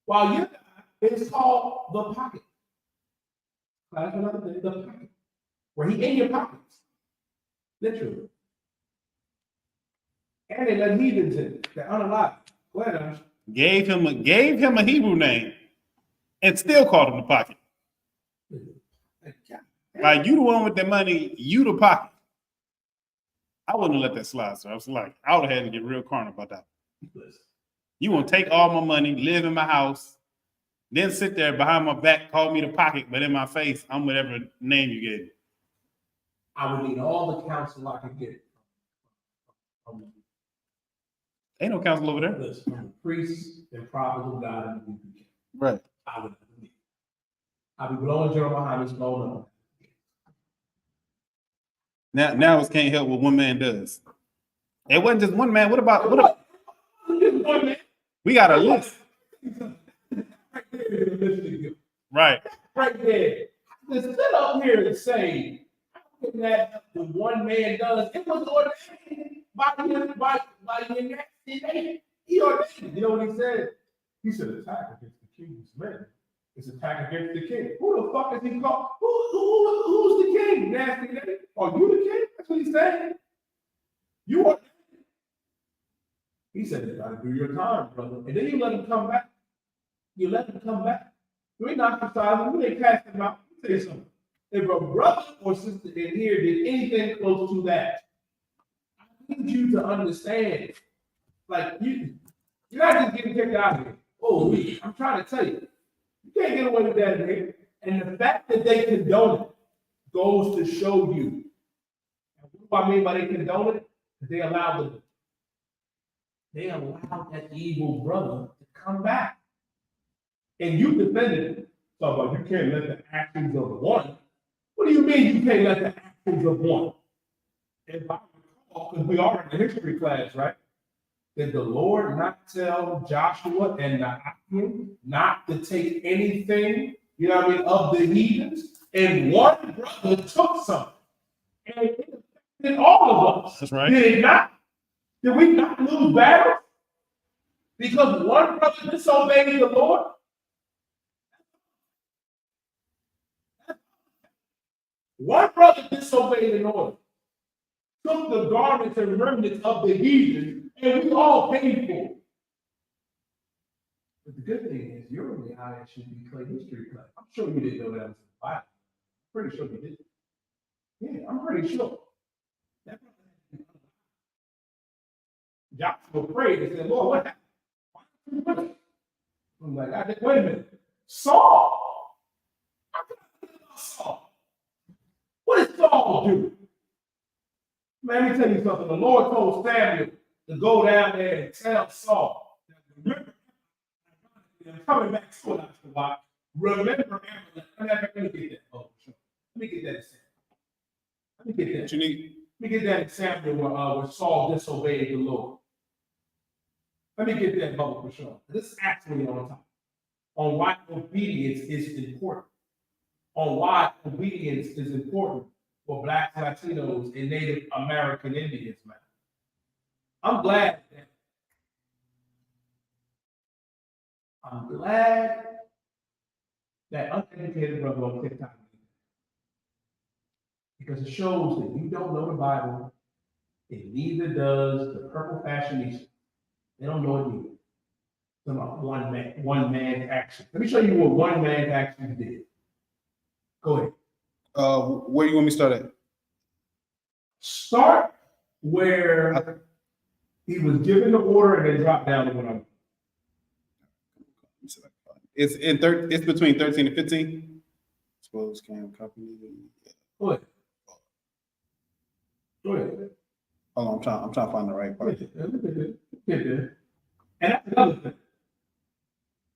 While you it's called the pocket. That's another thing, the pocket. Where he in your pockets. Literally. And they let heathens in. They're unalive. Go ahead, Ash. Gave him a Hebrew name and still called him the pocket. Like, you the one with the money, you the pocket. I wouldn't have let that slide, so I was like, I would have had to get real carnal about that. You want to take all my money, live in my house, then sit there behind my back, call me the pocket, but in my face, I'm whatever name you gave me. I would need all the counsel I could get. Ain't no counsel over there. Listen, from the priests and prophets of God in the UPK. Right. I'll be blowing Jeremiah's phone up. Now it can't help what one man does. It wasn't just one man. What about? We got a list. Right. Right there. To sit up here and say that the one man does, it was ordained by your nasty name. He ordained. You know what he said? He said, attack against the king's men. It's attack against the king. Who the fuck is he called? Who's the king? Nasty name? Are you the king? That's what he said. You are. He said, you gotta do your time, brother. And then you let him come back. You let him come back. You ain't ostracizing him. You ain't cast him out. Let me tell you something. If a brother or sister in here did anything close to that, I need you to understand. Like, you're not just getting kicked out of here. Oh, I'm trying to tell you. You can't get away with that in here. And the fact that they condone it goes to show you. And what do I mean by they condone it? They allow that evil brother to come back. And you defended him. So, but you can't let the actions of one. What do you mean you can't let the actions of one? If I because we are in the history class, right? Did the Lord not tell Joshua and the Akim not to take anything, you know what I mean, of the heathens? And one brother took something. And it affected all of us. That's right. Did it not? Did we not lose battles? Because one brother disobeyed the Lord? One brother disobeyed the Lord, took the garments and remnants of the heathen, and we all paid for it. But the good thing is, you're in the I.S.U.P.K history class. I'm sure you didn't know that was in the Bible. Pretty sure you did. Yeah, I'm pretty sure. Joshua prayed and said, Lord, what happened? I'm like, wait a minute. Saul? How can I think about Saul? What did Saul do? Man, let me tell you something. The Lord told Samuel to go down there and tell Saul, remember, I'm coming back to it after a while. Remember, let me get that. Oh, sure. Let me get that example. Let me get that. What you need? Let me get that example where Saul disobeyed the Lord. Let me get that bubble for sure. This is actually on top. On why obedience is important. On why obedience is important for Blacks, Latinos, and Native American Indians, man. I'm glad that uneducated brother on TikTok, because it shows that you don't know the Bible, and neither does the purple fashionista. They don't know it either. It's about one man action. Let me show you what one man action did. Go ahead. Where you want me to start at? Start where he was given the order and then drop down to what I'm. It's between 13 and 15. Suppose can company. Go ahead. Go ahead. Hold on, I'm trying to find the right part. And that's another thing.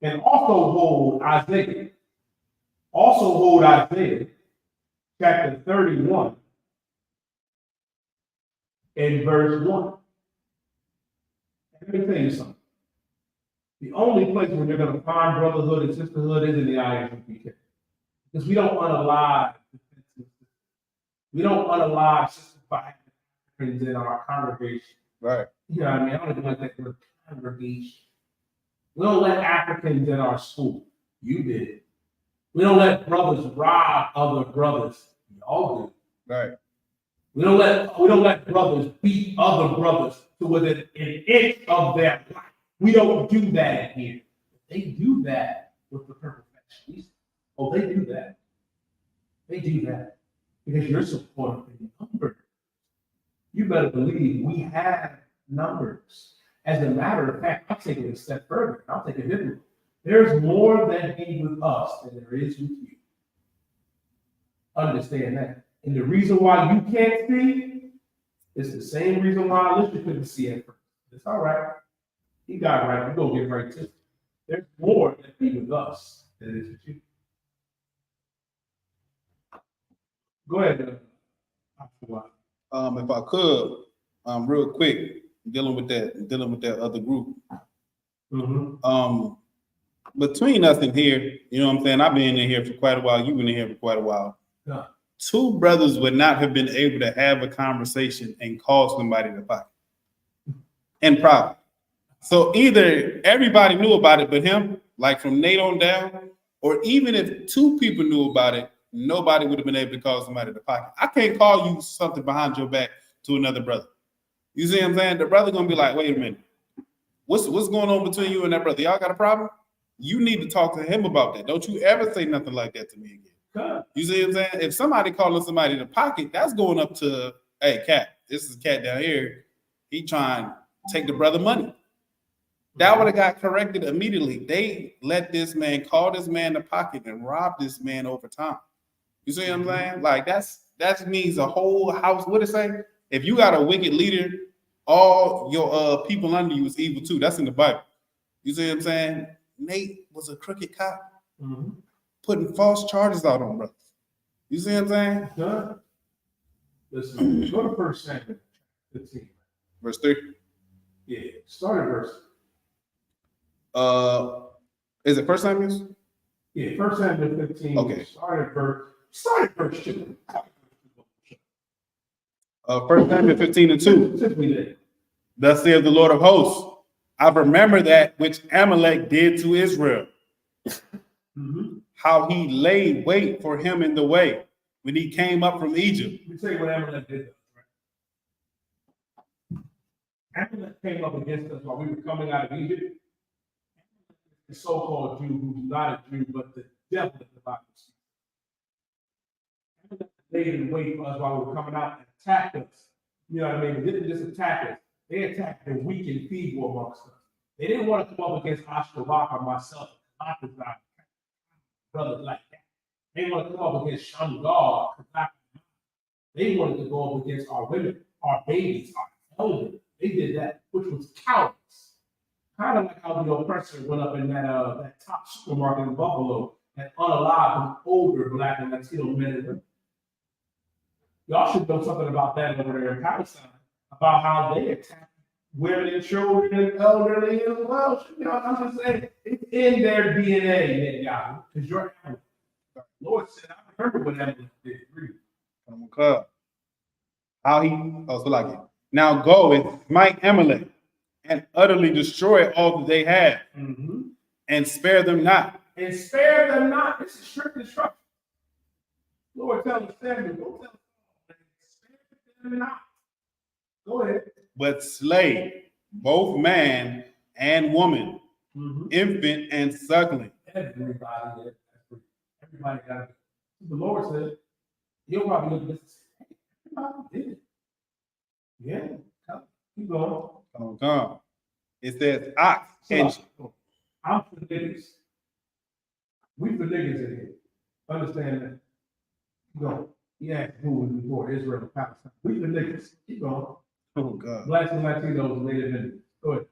And also hold Isaiah. Chapter 31 and verse 1. Let me tell you something. The only place where you're going to find brotherhood and sisterhood is in the I.S.U.P.K. Because we don't unalive. We don't unalive sister Africans in our congregation. Right. You know what I mean? I don't even like that word congregation. We don't let Africans in our school. You did. We don't let brothers rob other brothers. Y'all do. Right. We don't let brothers beat other brothers to within an inch of their life. We don't do that here. They do that with the purple fashionistas. Oh, they do that. They do that because you're supporting numbers. You better believe we have numbers. As a matter of fact, I'll take it a step further. I'll take it differently. There's more that be with us than there is with you. Understand that. And the reason why you can't see is the same reason why Alicia couldn't see at first. It's all right. He got it right. We're going to get right to it. There's more that be with us than there is with you. Go ahead. If I could, real quick, dealing with that other group. Mm-hmm. Between us and here, you know what I'm saying? I've been in here for quite a while. You've been in here for quite a while. Yeah. Two brothers would not have been able to have a conversation and call somebody to pocket in private. So either everybody knew about it but him, like from Nate on down, or even if two people knew about it, nobody would have been able to call somebody to pocket. I can't call you something behind your back to another brother. You see what I'm saying? The brother gonna be like, wait a minute, what's going on between you and that brother? Y'all got a problem? You need to talk to him about that. Don't you ever say nothing like that to me again. Good. You see what I'm saying? If somebody calling somebody to pocket, that's going up to, hey, Cat, this is Cat down here. He trying to take the brother money. That would have got corrected immediately. They let this man call this man to pocket and rob this man over time. You see what I'm saying? Like that means a whole house. What it say? If you got a wicked leader, all your people under you is evil too. That's in the Bible. You see what I'm saying? Nate was a crooked cop, putting false charges out on brothers. You see what I'm saying? Good. Listen, go to 1 Samuel. 15. Verse 3. Yeah, start at verse. Is it 1 Samuel? Yeah, 1 Samuel 15. Okay. Start at verse 2. 1 Samuel 15 and 2. Since we did. Thus saith the Lord of hosts, I remember that which Amalek did to Israel, how he laid wait for him in the way when he came up from Egypt. Let me tell you what Amalek did. Right? Amalek came up against us while we were coming out of Egypt. The so-called Jew, who's not a Jew, but the devil in the Bible. Amalek laid in wait for us while we were coming out and attacked us. You know what I mean? They didn't just attack us. They attacked the weak and feeble amongst us. They didn't want to come up against I.S.U.P.K or myself. Brothers like that. They want to come up against Shamgar. They wanted to go up against our women, our babies, our elders. They did that, which was cowardice. Kind of like how the oppressor went up in that top supermarket in Buffalo and unalived older Black and Latino men and women. Y'all should know something about that over there in Palestine, about how they attack women and children and elderly as well. You know, I'm just saying, it's in their DNA, Netanyahu, because you're Amalek. The Lord said, I remember what Amalek did. Read. How he, oh, so like it. Now go and smite Amalek and utterly destroy all that they have, and spare them not. And spare them not. This is strict instruction. Lord, tell them, Samuel, go tell them. Spare them not. Go ahead. But slay both man and woman, infant and suckling. Everybody got it. The Lord said, you'll probably look at this and say, hey, everybody did it. Yeah, keep going. Come. It says ox and I'm for niggas. We for niggas in here. Understand that. Keep going. He asked who was before Israel and Palestine. We for niggas. Keep going. oh God. Blacks and Latinos and Native Indians. Go ahead.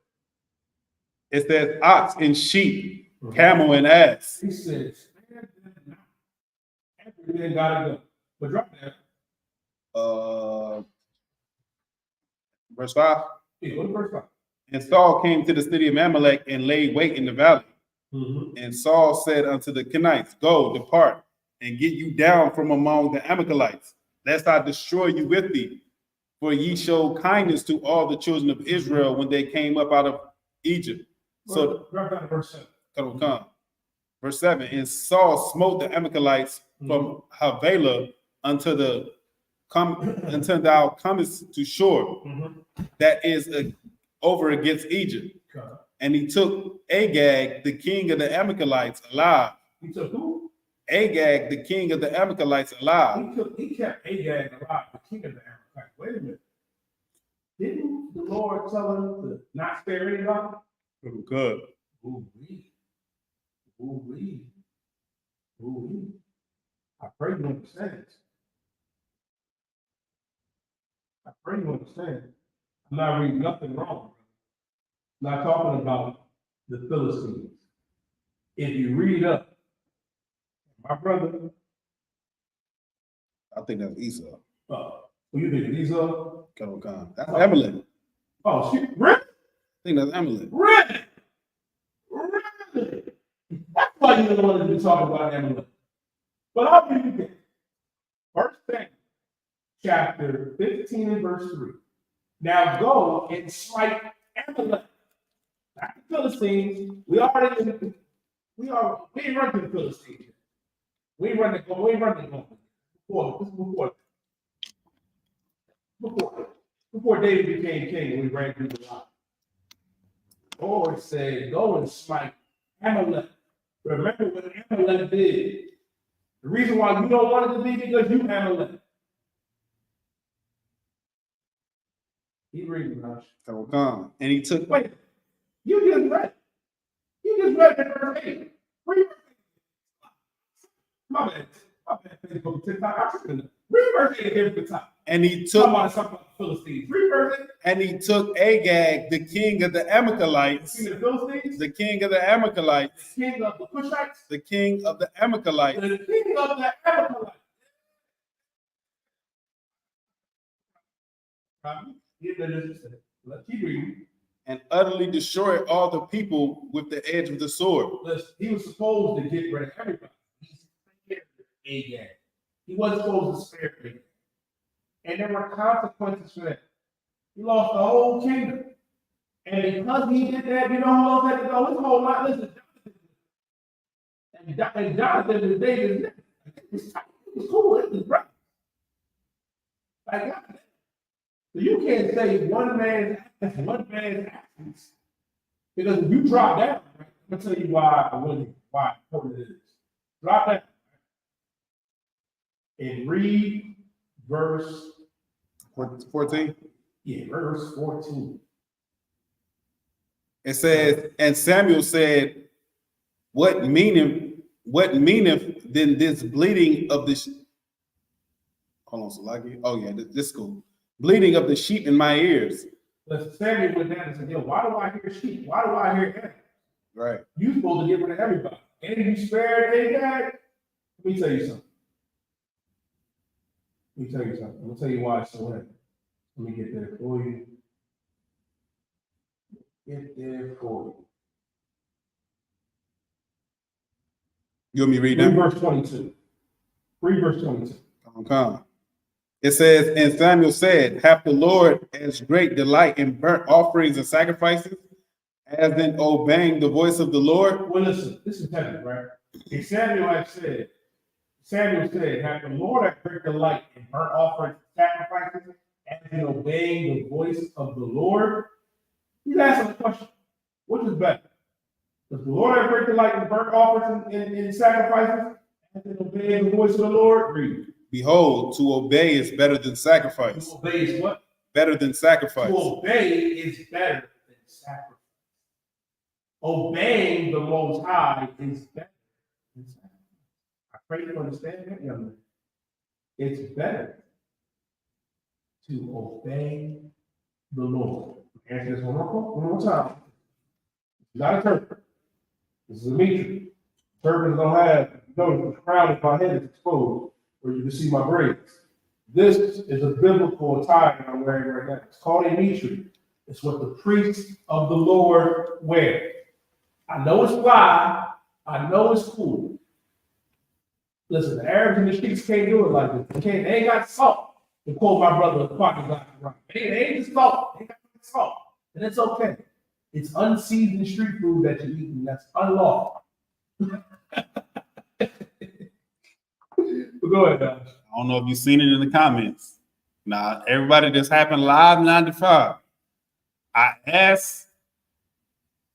It says ox and sheep, camel and ass. He said, spare them not. Every man gotta go. But drop that. Verse 5. Yeah, what verse 5? And Saul came to the city of Amalek and laid wait in the valley. And Saul said unto the Kenites, go, depart, and get you down from among the Amalekites, lest I destroy you with thee. For ye showed kindness to all the children of Israel when they came up out of Egypt. So, verse 7. Come. Verse 7. And Saul smote the Amalekites from Havilah until thou comest to shore, that is over against Egypt. And he took Agag, the king of the Amalekites, alive. He took who? Agag, the king of the Amalekites, alive. He kept Agag alive, the king of the Amalekites. Wait a minute. Didn't the Lord tell him to not spare anybody? Good. Ooh-wee. I pray you understand. I'm not reading nothing wrong. I'm not talking about the Philistines. If you read up, my brother. I think that's Esau. Who you think Esau? That's Amalek. Oh, shit. Really? I think that's Amalek. Really? That's why you don't want to be talking about Amalek. But I'll read you this. First thing, chapter 15 and verse 3. Now go and smite Amalek. Not the Philistines. We ain't running the Philistines. We ain't running the before David became king, we ran through the lot. The Lord said, go and smite Amalek. Remember what Amalek did. The reason why you don't want it to be because you Amalek. He reading, Rush. And he took. Wait, you just read in verse 8. Read my bad, Facebook, TikTok. Read verse 8 again from the top. And he took. Something about the Philistines. Read verse 8. And he took Agag, the king of the Amalekites. The king of the Philistines. The king of the Amalekites. The king of the Cushites. The king of the Amalekites. The king of the Amalekites. Let's keep reading. And utterly destroy all the people with the edge of the sword. Listen, he was supposed to get rid of everybody. He spared Agag. He wasn't supposed to spare Agag. And there were consequences for that. He lost the whole kingdom. And because he did that, you know who else had to go? His whole life. Listen, and Jonathan was David's name. It was cool. It was right. Like, so you can't say one man's actions. Because if you drop down, I'm going to tell you why important it is. Drop down and read verse 14. Yeah, verse 14. It says, and Samuel said, what meaneth then this bleeding of the hold on, Salaki. Oh yeah, this is cool. Bleeding of the sheep in my ears. But Samuel went down and said, yo, why do I hear sheep? Why do I hear animals? Right. You're supposed to get rid of everybody. And you spared Agag. Let me tell you something. I'm gonna tell you why it's so heavy. Let me get there for you. You want me to read that? that? Verse 22. Read verse 22. Come. It says, and Samuel said, hath the Lord as great delight in burnt offerings and sacrifices as in obeying the voice of the Lord? Well, listen, this is heavy, right? And Samuel said, hath the Lord as great delight in burnt offerings and sacrifices as in obeying the voice of the Lord? He's asking the question, which is better? Does the Lord have great delight in burnt offerings and sacrifices as in obeying the voice of the Lord? Read. Behold, to obey is better than sacrifice. To obey is what? Better than sacrifice. To obey is better than sacrifice. Obeying the Most High is better than sacrifice. I pray you understand that, young man. It's better to obey the Lord. Answer this one more time. It's not a turban. This is a mitra. Turbans don't have, the crown of my head is exposed where you can see my braids. This is a biblical attire I'm wearing right now. It's called a mitra. It's what the priests of the Lord wear. I know it's fly. I know it's cool. Listen, the Arabs and the streets can't do it like this. They ain't got salt. To quote my brother, they ain't just salt. They ain't got salt. And it's okay. It's unseasoned street food that you're eating. That's unlawful. But go ahead, Josh. I don't know if you've seen it in the comments. Now, everybody, this happened live 95. I asked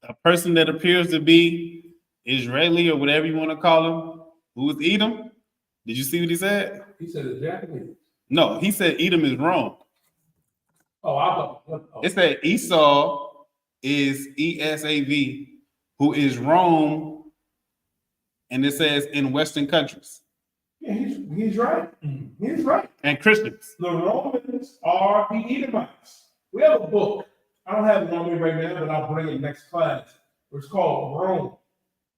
a person that appears to be Israeli or whatever you want to call him, who was Edom. Did you see what he said? He said it's Japanese. No, he said Edom is wrong. Oh, I thought. Oh. It said Esau is ESAV, who is Rome, and it says in Western countries. Yeah, he's right. He's right. And Christians. The Romans are the Edomites. We have a book. I don't have it on me right now, but I'll bring it next class. It's called Rome.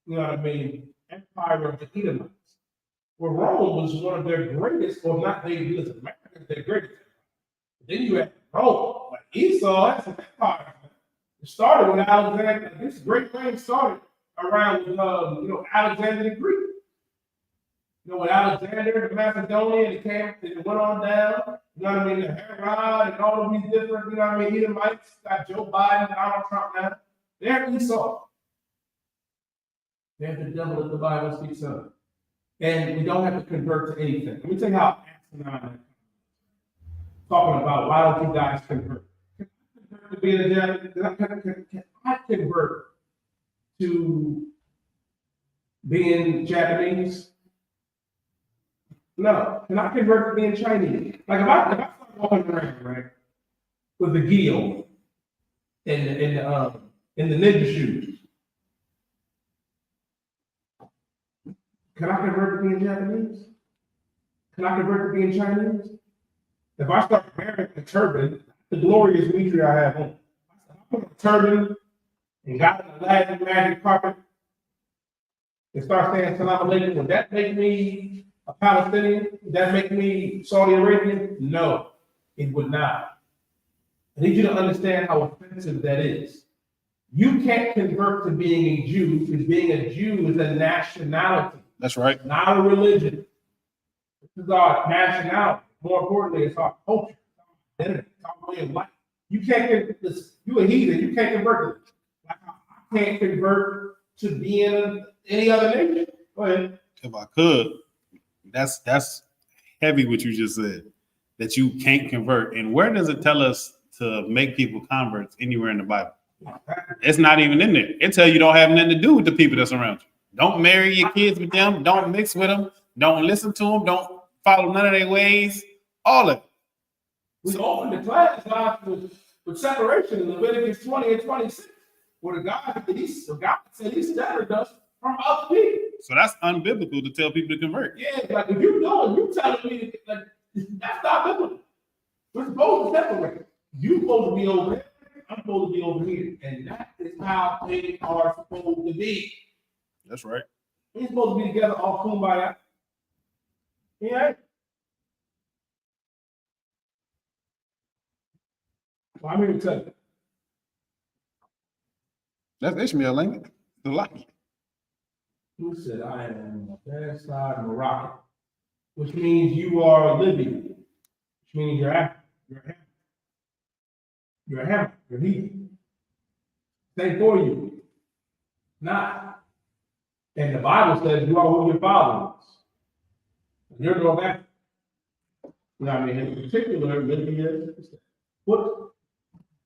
You know what I mean? Empire of the Edomites. Well, Rome was one of their greatest, or not they, listen, America is their greatest. Then you have Rome. Like Esau, that's an empire. It started with Alexander. This great reign started around Alexander the Greek. With Alexander, the Macedonian, it went on down. You know what I mean? The Herod and all of these different, you know what I mean? Edomites, got Joe Biden, Donald Trump now. They're Esau. They're the devil that the Bible speaks of. And we don't have to convert to anything. Let me tell you how asinine talking about why don't you guys convert? Can I convert to being Japanese? No. Can I convert to being Chinese? Like if I start walking around, right, with the gi and the ninja shoes, can I convert to being Japanese? Can I convert to being Chinese? If I start wearing a turban, the glorious mitra I have on, I put a turban and got an Aladdin magic carpet and start saying Salam Alaikum, would that make me a Palestinian? Would that make me Saudi Arabian? No, it would not. I need you to understand how offensive that is. You can't convert to being a Jew because being a Jew is a nationality. That's right. Not a religion. This is our nationality. More importantly, it's our culture, it's our identity, it's our way of life. You can't you a heathen, you can't convert to it. Like I can't convert to being any other nation. Go ahead. If I could, that's heavy what you just said. That you can't convert. And where does it tell us to make people converts anywhere in the Bible? It's not even in there. It tells you don't have nothing to do with the people that's around you. Don't marry your kids with them. Don't mix with them. Don't listen to them. Don't follow none of their ways. All of it. We opened the class with separation in Leviticus 20 and 26, where the God said he scattered us from other people. So that's unbiblical to tell people to convert. Yeah, like if you telling me like that's not biblical. We're supposed to separate. You're supposed to be over there. I'm supposed to be over here. And that is how they are supposed to be. That's right. We're supposed to be together all kumbaya. Yeah. Well, I'm here to tell you. That's Ishmael, ain't it? The lucky. Who said I am on the bad side of Morocco? Which means you are Libyan. Which means you're African. You're a Hammer. You're heathen. Same for you. Not. And the Bible says you are who your father is. You're no African. You know what I mean? In particular, Libya. What?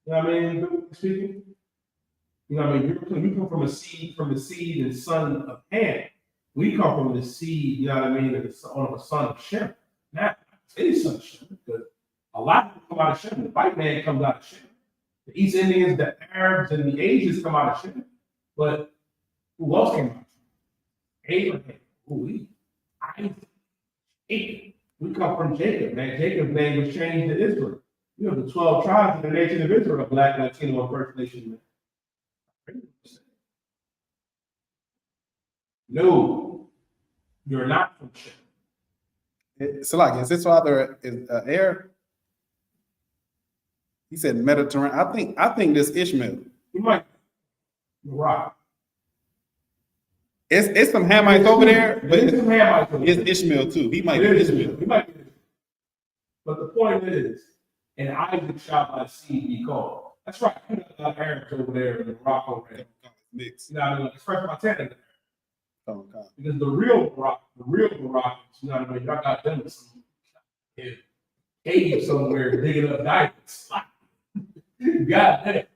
You know what I mean? Speaking. You know what I mean? You come from the seed and son of Ham. We come from the seed, you know what I mean, of the son of Shem. Not any son of Shem, because a lot of people come out of Shem. The white man comes out of Shem. The East Indians, the Arabs, and the Asians come out of Shem. But who else came out? Abraham. Isaac. We come from Jacob, man. Jacob's name was changed to Israel. You know, the 12 tribes of the nation of Israel, Black, Latino, and First Nation man. No, you're not from Shem. So like, is his father is Arab? He said Mediterranean. I think this Ishmael. You might. You're right. It's some Hamites over there, but it's some Hamites over there. It's Ishmael too. He might be Ishmael. He might be. But the point is, and Isaac shall thy seed be called. That's right. You got a lot of Arabs over there in Morocco. Mix. You know what I mean? Express my talent. Because the real Moroccans, you know what I mean? Y'all got them some cave somewhere digging up diamonds. God damn.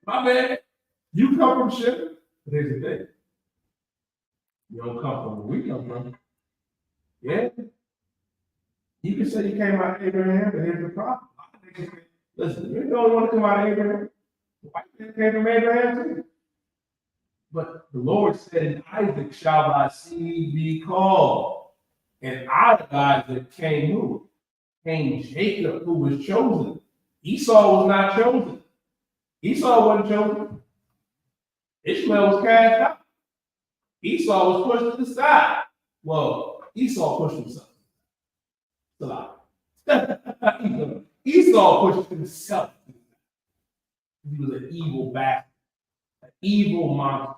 My man, you come from Shem, but here's the thing. You don't come from where we come from. Yeah. You can say you came out of Abraham, but here's the problem. Listen, you're the only one to come out of Abraham. The white man came from Abraham too. But the Lord said, in Isaac shall thy seed be called. And out of Isaac came who? Came Jacob, who was chosen. Esau was not chosen. Esau wasn't chosen. Ishmael was cast out. Esau was pushed to the side. Well, Esau pushed himself. It's a lie. Esau pushed himself. He was an evil bastard, an evil monster.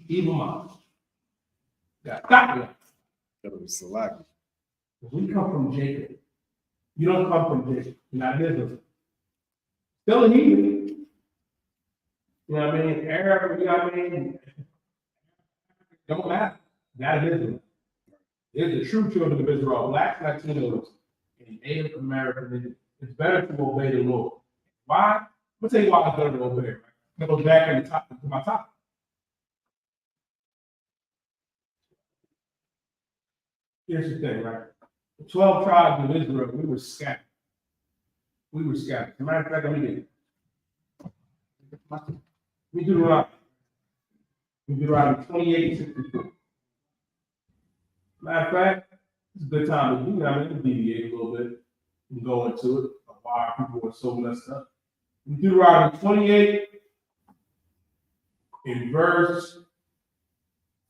Evil monster. We come from Jacob. You don't come from Jacob. You're not Israel. Still a heathen. You know what I mean? Arab, you know what I mean? Don't matter. Not Israel. They're the true children of Israel, Black, Latinos, and Native American. It's better to obey the Lord. Why? I'm gonna tell you why it's better to obey. Right? I'm gonna go back in the top to my topic. Here's the thing, right? The 12 tribes of Israel, we were scattered. As a matter of fact, let me get it. We do Deuteronomy 28:64. Matter of fact, it's a good time to do that. I'm going to deviate a little bit and go into it of why people are so messed up. In Deuteronomy 28, in verse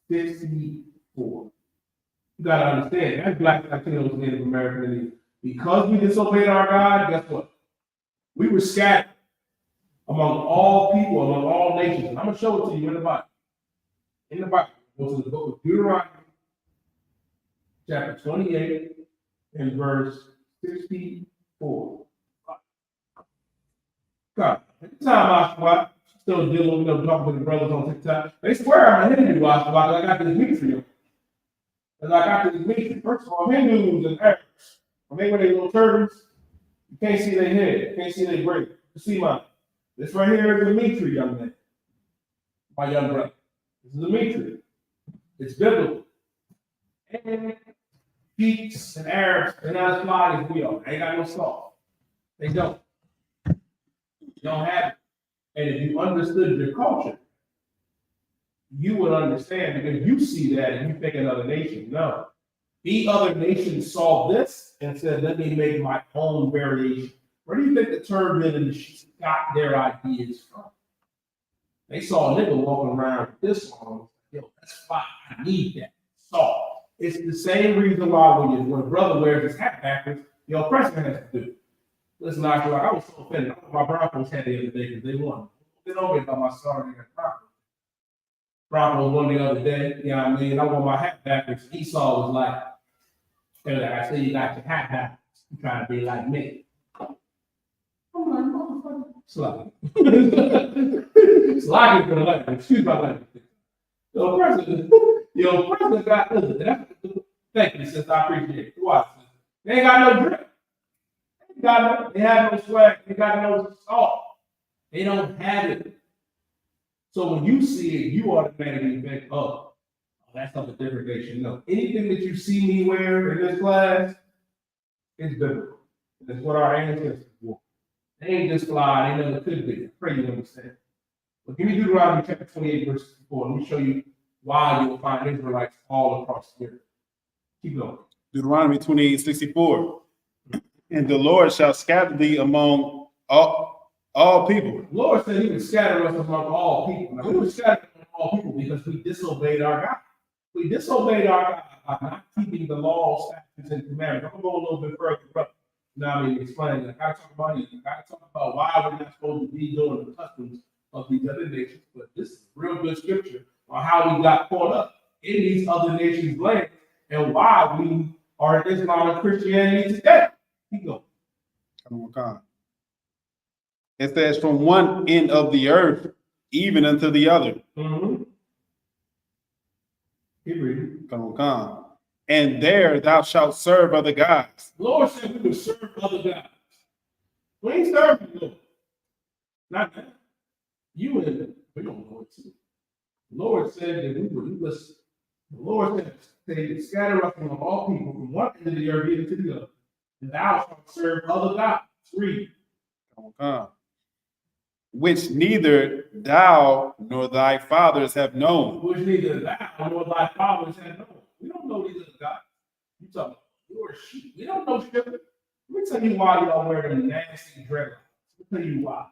64. You got to understand, that's Black, Latinos, Native American, Because we disobeyed our God, guess what? We were scattered among all people, among all nations. And I'm going to show it to you in the Bible. In the Bible. Go to the book of Deuteronomy, chapter 28, and verse 64. God, every time I watch, still dealing with them, talking to the brothers on TikTok, they swear I'm a Hindu watch, I got this meat for you. And I got this meat. First of all, Hindus and Arabs, when they wear their little turbans, you can't see their head, you can't see their brain. You see mine. This right here is a meat tree, young man. My young brother. This is a meat tree. It's biblical. And Greeks and Arabs, they're not as fly as we are. They ain't got no salt. They don't. You don't have it. And if you understood your culture, you would understand, because you see that and you think another nation. No. The other nations saw this and said, let me make my own variation. Where do you think the turban and the sheets got their ideas from? They saw a nigga walking around with this on. Yo, that's fine. I need that. Salt. It's the same reason why when a brother wears his hat backwards, the oppressor has to do it. Listen, I was so offended. My Broncos had the other day because they won. They don't get about my starting at Broncos. Broncos won the other day. You know what I mean? I wore my hat backwards. Esau was like, hey, I see you got your hat backwards. You trying to be like me. I'm like, motherfucker. Slide. Slide for the life. Excuse my language. Yo, president got thank you, sister. I appreciate it. Watch this. They ain't got no drip. They have no swag. They got no salt. They don't have it. So when you see it, you automatically think, oh, that's of a different nation. No. Anything that you see me wear in this class is biblical. That's what our ancestors wore. They ain't just fly. They never could be. I pray you understand. But give me Deuteronomy chapter 28, verse 4. Let me show you why you will find Israelites all across the earth. Keep going. Deuteronomy 28:64. And the Lord shall scatter thee among all people. The Lord said he would scatter us among all people. Now, we were scattered among all people because we disobeyed our God. We disobeyed our God by not keeping the law, statutes, and commandments. I'm going to go a little bit further, brother. Now, I mean, explain. I got to talk about it. I got to talk about why we're not supposed to be doing the customs of these other nations. But this is real good scripture on how we got caught up in these other nations' lands and why we are in Islam and Christianity today. Keep going. Come on. It says from one end of the earth even unto the other. Mm-hmm. Keep reading. Come on. And there thou shalt serve other gods. The Lord said we would serve other gods. We ain't serving the Lord. Not that. You and them. We don't know it too. The Lord said that we would listen. The Lord said, scatter us among all people from one end of the earth even to the other. And thou shalt serve other gods. Read. Which neither thou nor thy fathers have known. Which neither thou nor thy fathers have known. We don't know these other gods. You talking about your sheep. We don't know shit. Let me tell you why y'all wear them nasty dreadlocks. Let me tell you why.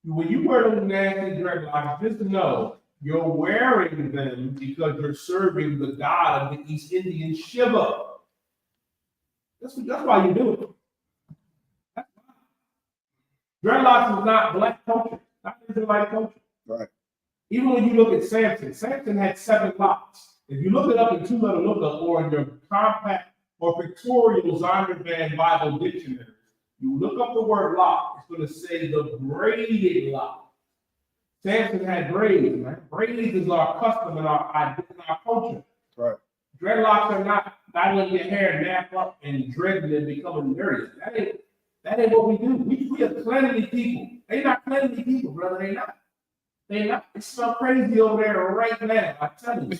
When you wear those nasty dreadlocks, just know you're wearing them because you're serving the god of the East Indian Shiva. That's why you do it. That's why. Dreadlocks is not black culture, not Israelite culture. Right. Even when you look at Samson had 7 locks. If you look it up in 2 Letter Lookup or in your compact or pictorial Zondervan Bible dictionary, you look up the word lock, it's going to say the braided lock. Samson had braids, man. Braids is our custom and our culture. Right. Dreadlocks are not letting your hair nap up and dreading and becoming nerdy. That ain't what we do. We are cleanly people. They not cleanly people, brother. They not. They not. It smells crazy over there right now. I tell you.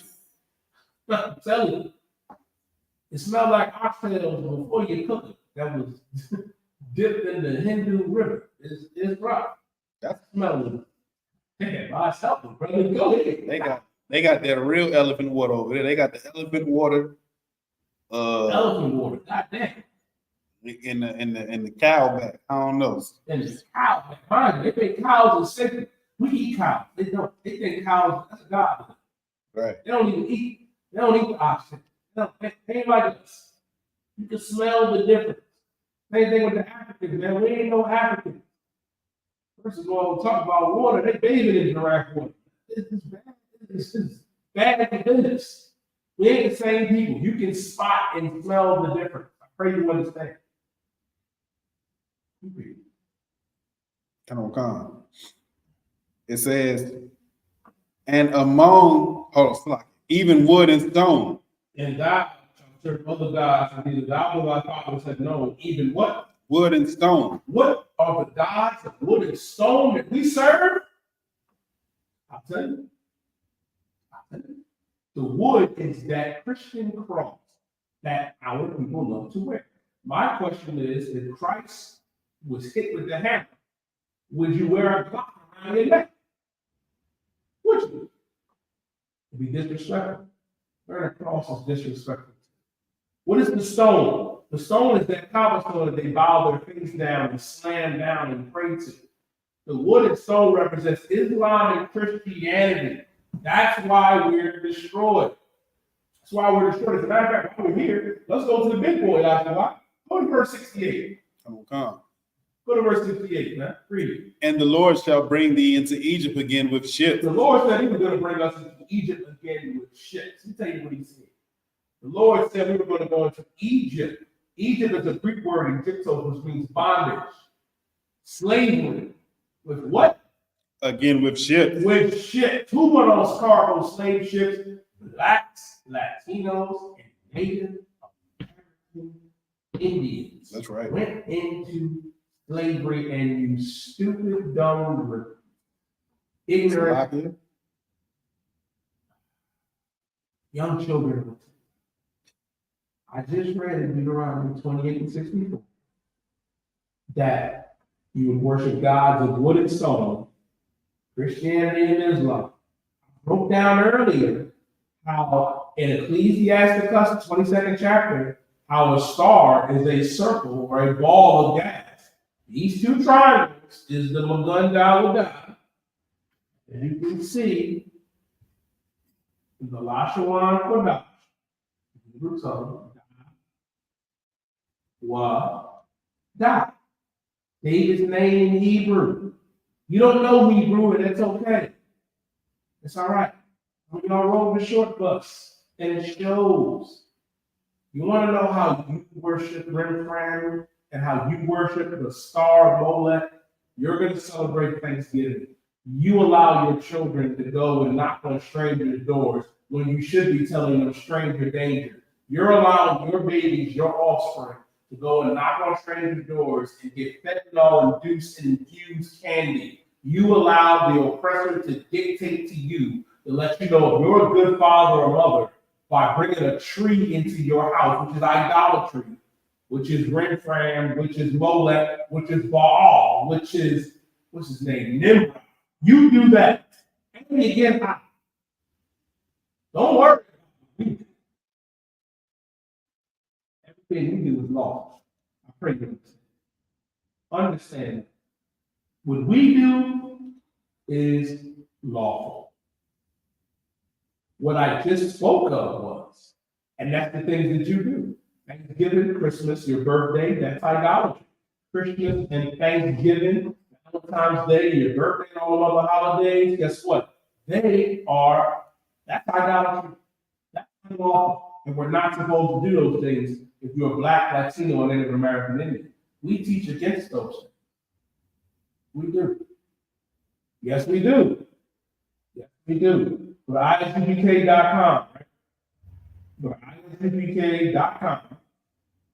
I'm telling you. It smells like oxtails before you cook it. That was dipped in the Hindu river. It's rough. That's smelling. Yeah, by itself, brother. Go ahead. They got that real elephant water over there. They got the elephant water. Elephant water. God damn. In the cow back. I don't know. And the cow back. They think cows are sacred. We eat cows. They don't. They think cows. That's a god. Right. They don't even eat. They don't eat the oxen. They ain't like us. You can smell the difference. Same thing with the Africans, man. We ain't no Africans. First of all, we talk about water. They bathing in giraffe water. This is bad. This is bad business. We ain't the same people. You can spot and smell the difference. I pray you understand. Come. It says, and among, even wood and stone. And God, other gods, and neither thou nor thy father said, no, even what? Wood and stone. What are the gods of wood and stone that we serve? I'll tell you. The wood is that Christian cross that our people love to wear. My question is, if Christ was hit with the hammer, would you wear a clock around your neck? Would you? It'd be disrespectful. Wearing a cross is disrespectful. What is the stone? The stone is that cobblestone that they bow their face down and slam down and pray to. The wood and stone represents Islam and Christianity. That's why we're destroyed. That's why we're destroyed. As a matter of fact, while we're here, let's go to the big boy, Isupk. Go to verse 68. Come. Go to verse 68, man. Read it. And the Lord shall bring thee into Egypt again with ships. The Lord said he was going to bring us into Egypt again with ships. Let me tell you what he said. The Lord said we were going to go into Egypt. Egypt is a Greek word, Egyptos, which means bondage, slavery. With what? Again with ships. With ships. Who went on those cargo slave ships? Blacks, Latinos, and Native American Indians. That's right. Went into slavery, and you stupid, dumb, ignorant young children. I just read in Deuteronomy 28 and 64 that you would worship gods of wood and stone, Christianity and Islam. I broke down earlier how in Ecclesiasticus, 22nd chapter, how a star is a circle or a ball of gas. These two triangles is the Magun God. And you can see the Lashawan Kodash, Hebrew tongue, Da. David's name in Hebrew. You don't know Hebrew, and that's okay. It's all right. We all rode the short bus, and it shows. You want to know how you worship Rembrandt and how you worship the star of Molech? You're going to celebrate Thanksgiving. You allow your children to go and knock on strangers' doors when you should be telling them stranger danger. You're allowing your babies, your offspring, to go and knock on strangers' doors and get fentanyl-induced and infused candy. You allow the oppressor to dictate to you, to let you know if you're a good father or mother by bringing a tree into your house, which is idolatry, which is Rembrandt, which is Molech, which is Baal, which is, what's his name, Nimrod. You do that, and you get high. Don't worry. Everything we do is law. I pray you understand. What we do is lawful. What I just spoke of was, and that's the things that you do. Thanksgiving, Christmas, your birthday, that's idolatry. Christmas and Thanksgiving, Valentine's Day, your birthday, and all other holidays, guess what? That's idolatry. That's unlawful. And we're not supposed to do those things if you're a Black, Latino, or Native American Indian. We teach against those things. We do. Yes, we do. Yes, we do. Go to ISUPK.com, right? Go to ISUPK.com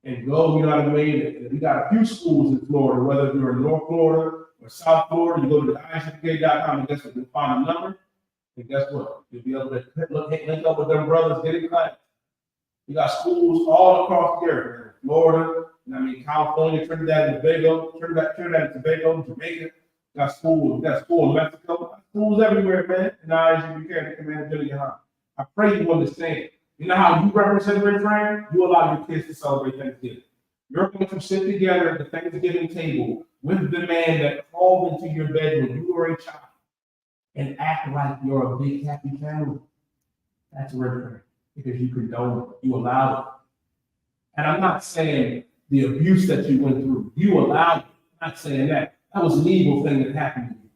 and go, you know what I mean? We got a few schools in Florida, whether you're in North Florida or South Florida, you go to the ISUPK.com and guess what? You'll find a number. And guess what? You'll be able to link up with them brothers, get in class. You got schools all across the area, Florida, California, Trinidad and Tobago, Jamaica. Got school in Mexico. Got schools everywhere, man. And now as you can, Commander GEN.YAHANNA. I pray you understand. You know how you represent Rembrandt? You allow your kids to celebrate Thanksgiving. You're going to sit together at the Thanksgiving table with the man that crawled into your bed when you were a child and act like you're a big happy family. That's Rembrandt. Because you condone it, you allow it. And I'm not saying the abuse that you went through. You allowed it. I'm not saying that. That was an evil thing that happened to you.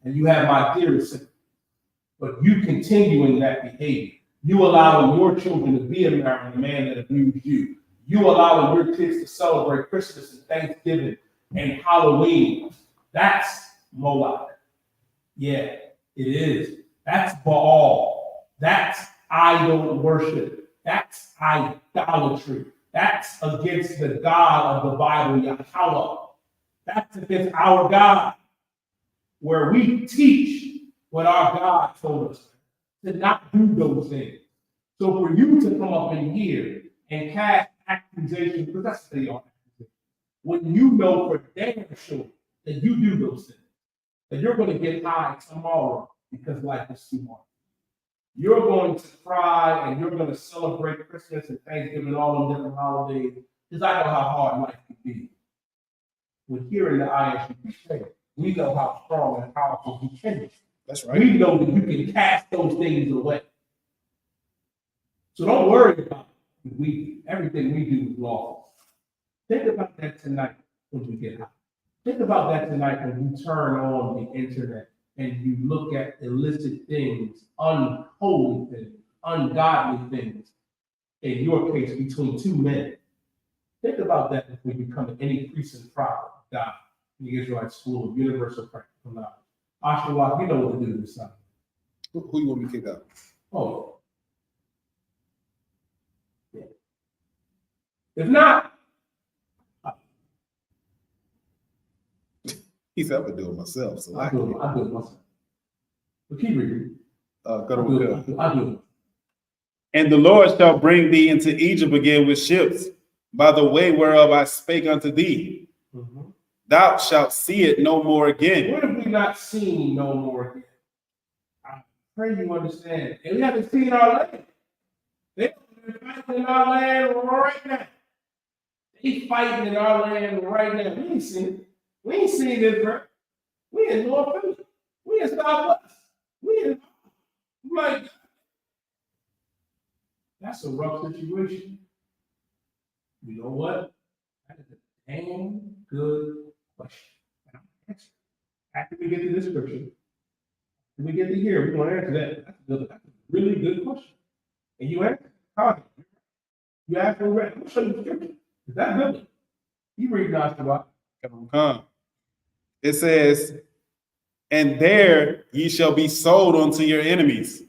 And you have my dearest sympathy. But you continuing that behavior. You allowing your children to be around the man that abused you. You allowing your kids to celebrate Christmas and Thanksgiving and Halloween. That's Moloch. Yeah, it is. That's Baal. That's idol worship. That's idolatry. That's against the God of the Bible, Yahweh. That's against our God, where we teach what our God told us to not do those things. So for you to come up in here and cast accusations, because that's what they are, when you know for damn sure that you do those things, that you're going to get high tomorrow because life is too hard. You're going to cry and you're going to celebrate Christmas and Thanksgiving and all them different holidays, because I know how hard life can be. When here in the I.S.U.P.K, we know how strong and powerful we can be. That's right. We know that you can cast those things away. So don't worry about it. Everything we do is lawful. Think about that tonight when we get high. Think about that tonight when you turn on the internet and you look at illicit things, unholy things, ungodly things, in your case, between two men. Think about that before you become any priest and prophet of God in the Israelite School of Universal Practical Knowledge. Ashwallah, you know what to do this time. Who you want me to kick out? Oh. Yeah. If not, He said I would do it myself. So I do it myself. But keep reading. Go to I do it. And the Lord shall bring thee into Egypt again with ships, by the way whereof I spake unto thee. Mm-hmm. Thou shalt see it no more again. What have we not seen no more again? I pray you understand. And we haven't seen our land. They're fighting in our land right now. They fighting in our land right now. We ain't seen it. We ain't seen this, bro. We in North Philly. We in Southwest. We in like that's a rough situation. You know what? That is a damn good question. After we get to this scripture, when we get to here, we're going to answer that. That's a really good question. And you answer it. You ask for it. I'm going to show you the scripture. Is that good? You read Nasrallah. It says, and there ye shall be sold unto your enemies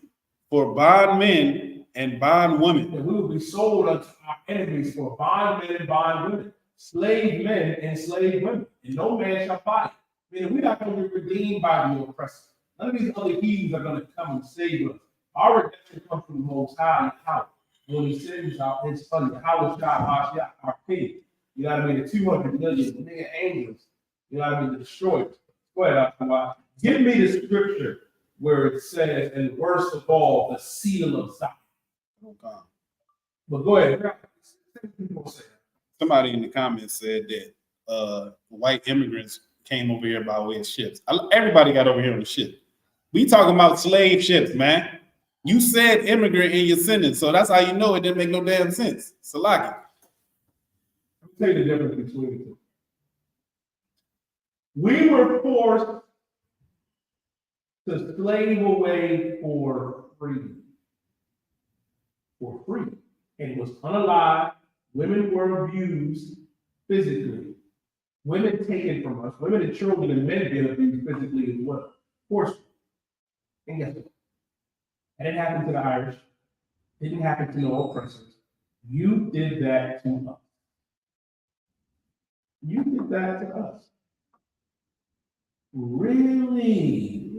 for bondmen and bondwomen. And we will be sold unto our enemies for bondmen and bondwomen, slave men and slave women, and no man shall buy it. Meaning we're not going to be redeemed by the oppressor. None of these other heathens are going to come and save us. Our redemption comes from the Most High Yahweh. When He sends out His Son, Yahweh Shah, our King. You know what I mean? The 200 million angels. You know what I mean? The destroyers. Go ahead, Abdullah. Give me the scripture where it says, and worst of all, the seal of Zion. Okay. But go ahead. Somebody in the comments said that white immigrants came over here by way of ships. Everybody got over here on the ship. We talking about slave ships, man. You said immigrant in your sentence, so that's how you know it didn't make no damn sense. Salaki. Let me tell you the difference between the two. We were forced to slave away for free. For free. And it was unalived. Women were abused physically. Women taken from us. Women and children and men being abused physically as well. Forced. And guess what? That didn't happen to the Irish. It didn't happen to no oppressors. You did that to us. You did that to us. Really.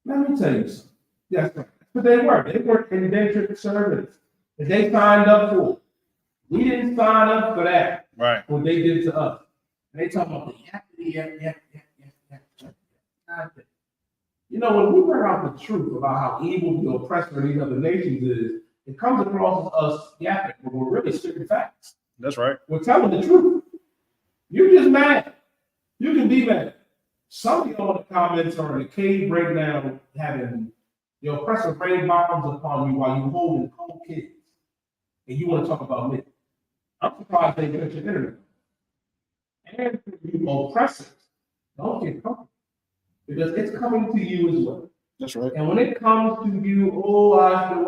Let me tell you something. Yes, but they were indentured servants. And they signed up for it. We didn't sign up for that. Right. What they did to us. And they talking about the yeah. You know, when we bring out the truth about how evil the oppressor in these other nations is, it comes across as us yapping, but we're really spitting facts. That's right. We're telling the truth. You're just mad. You can be mad. Some of y'all in the comments are in the cave right now having Your oppressor rain bombs upon you while you holding cold kids. And you want to talk about me. I'm surprised they get your internet. And you oppressors, don't get comfortable. Because it's coming to you as well. That's right. And when it comes to you, oh, I'm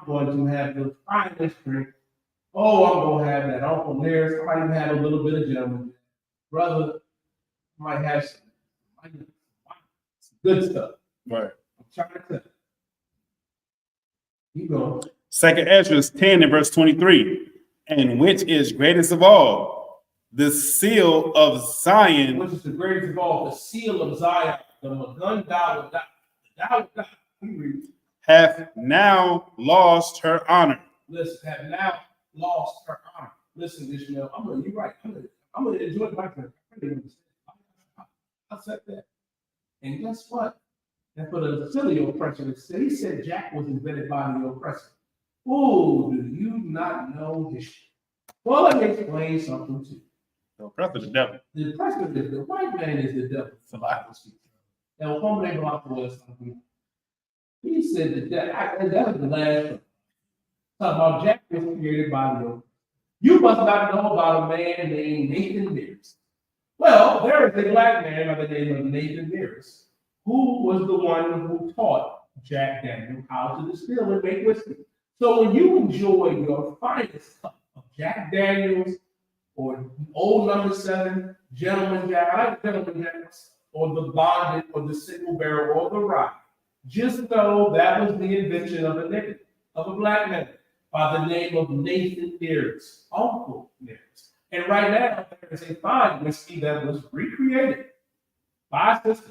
going to have the finest drink. Oh, I'm going to have that Uncle Nearest. I might have a little bit of gentleman. Brother, might have some good stuff. Right. I'm trying to tell you. Keep going. 2nd Ezra 10 and verse 23. And which is greatest of all? The seal of Zion. Which is the greatest of all? The seal of Zion. The Magun Dawah. Hath now lost her honor. Listen, have now lost her honor. Listen, Ishmael, you're right. I'm gonna enjoy my turn. I said that. And guess what? And for the silly oppression, he said Jack was invented by the oppressor. Oh, do you not know history? Well, let me explain something to you. The oppressor is the devil. The oppressor is the white man is the devil. Somebody speaks. Now, Hombre Blanco was something. He said that was the last one. Talking about Jack was created by the oppressor. You must not know about a man named Nathan Mears. Well, there is a black man by the name of Nathan Mears, who was the one who taught Jack Daniel how to distill and make whiskey. So when you enjoy your finest cup of Jack Daniels or Old Number 7, Gentleman Jack, I like Gentleman Jack, or the Bonded, or the Single Barrel, or the Rye, just know that was the invention of a nigga, of a black man by the name of Nathan Mears, Uncle Mears. And right now, there is a fine whiskey that was recreated by a sister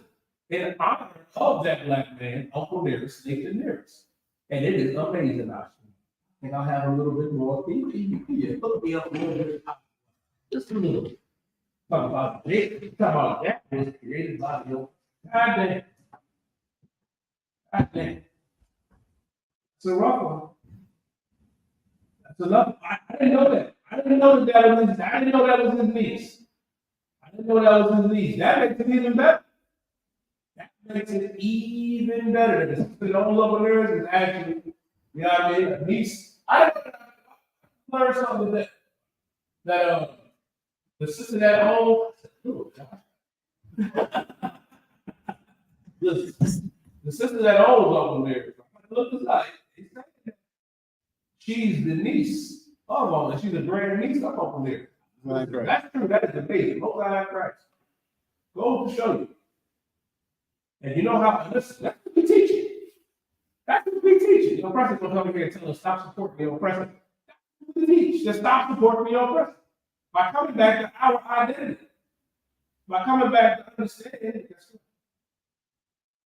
in honor of that black man, Uncle Mears, Nathan Mears. And it is amazing, actually. And I'll have a little bit more. Yeah, look me up a little bit. Just a little. Talk about this. Talk about that was created by the old. God damn. God damn. So, Rocco. That's enough. I didn't know that. I didn't know that was his. I didn't know that was his niece. I didn't know that was his niece. That makes it even better. That makes it even better. The sister don't love America is actually, you know what I mean? A niece. I learned something that the sister that owns. The sister that owns Uncle Mary. Look aside. She's the niece of Uncle. She's the grand niece of Uncle Mary. Right. That's true. That is amazing. Most I Christ. Go to show you. And you know how, listen, that's what we teach it. That's what we teach it. The oppressor will come in here and tell us, stop supporting the oppressor. That's what we teach. Just stop supporting the oppressor. By coming back to our identity. By coming back to understanding,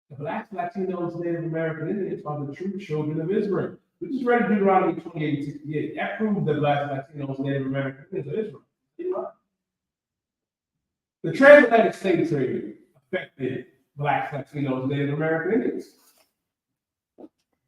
the Blacks, Latinos, Native American Indians are the true children of Israel. We just read Deuteronomy 28:68. That proves that Blacks, Latinos, Native American Indians are Israel. The transatlantic slave trade affected Blacks, Latinos, Native American Indians.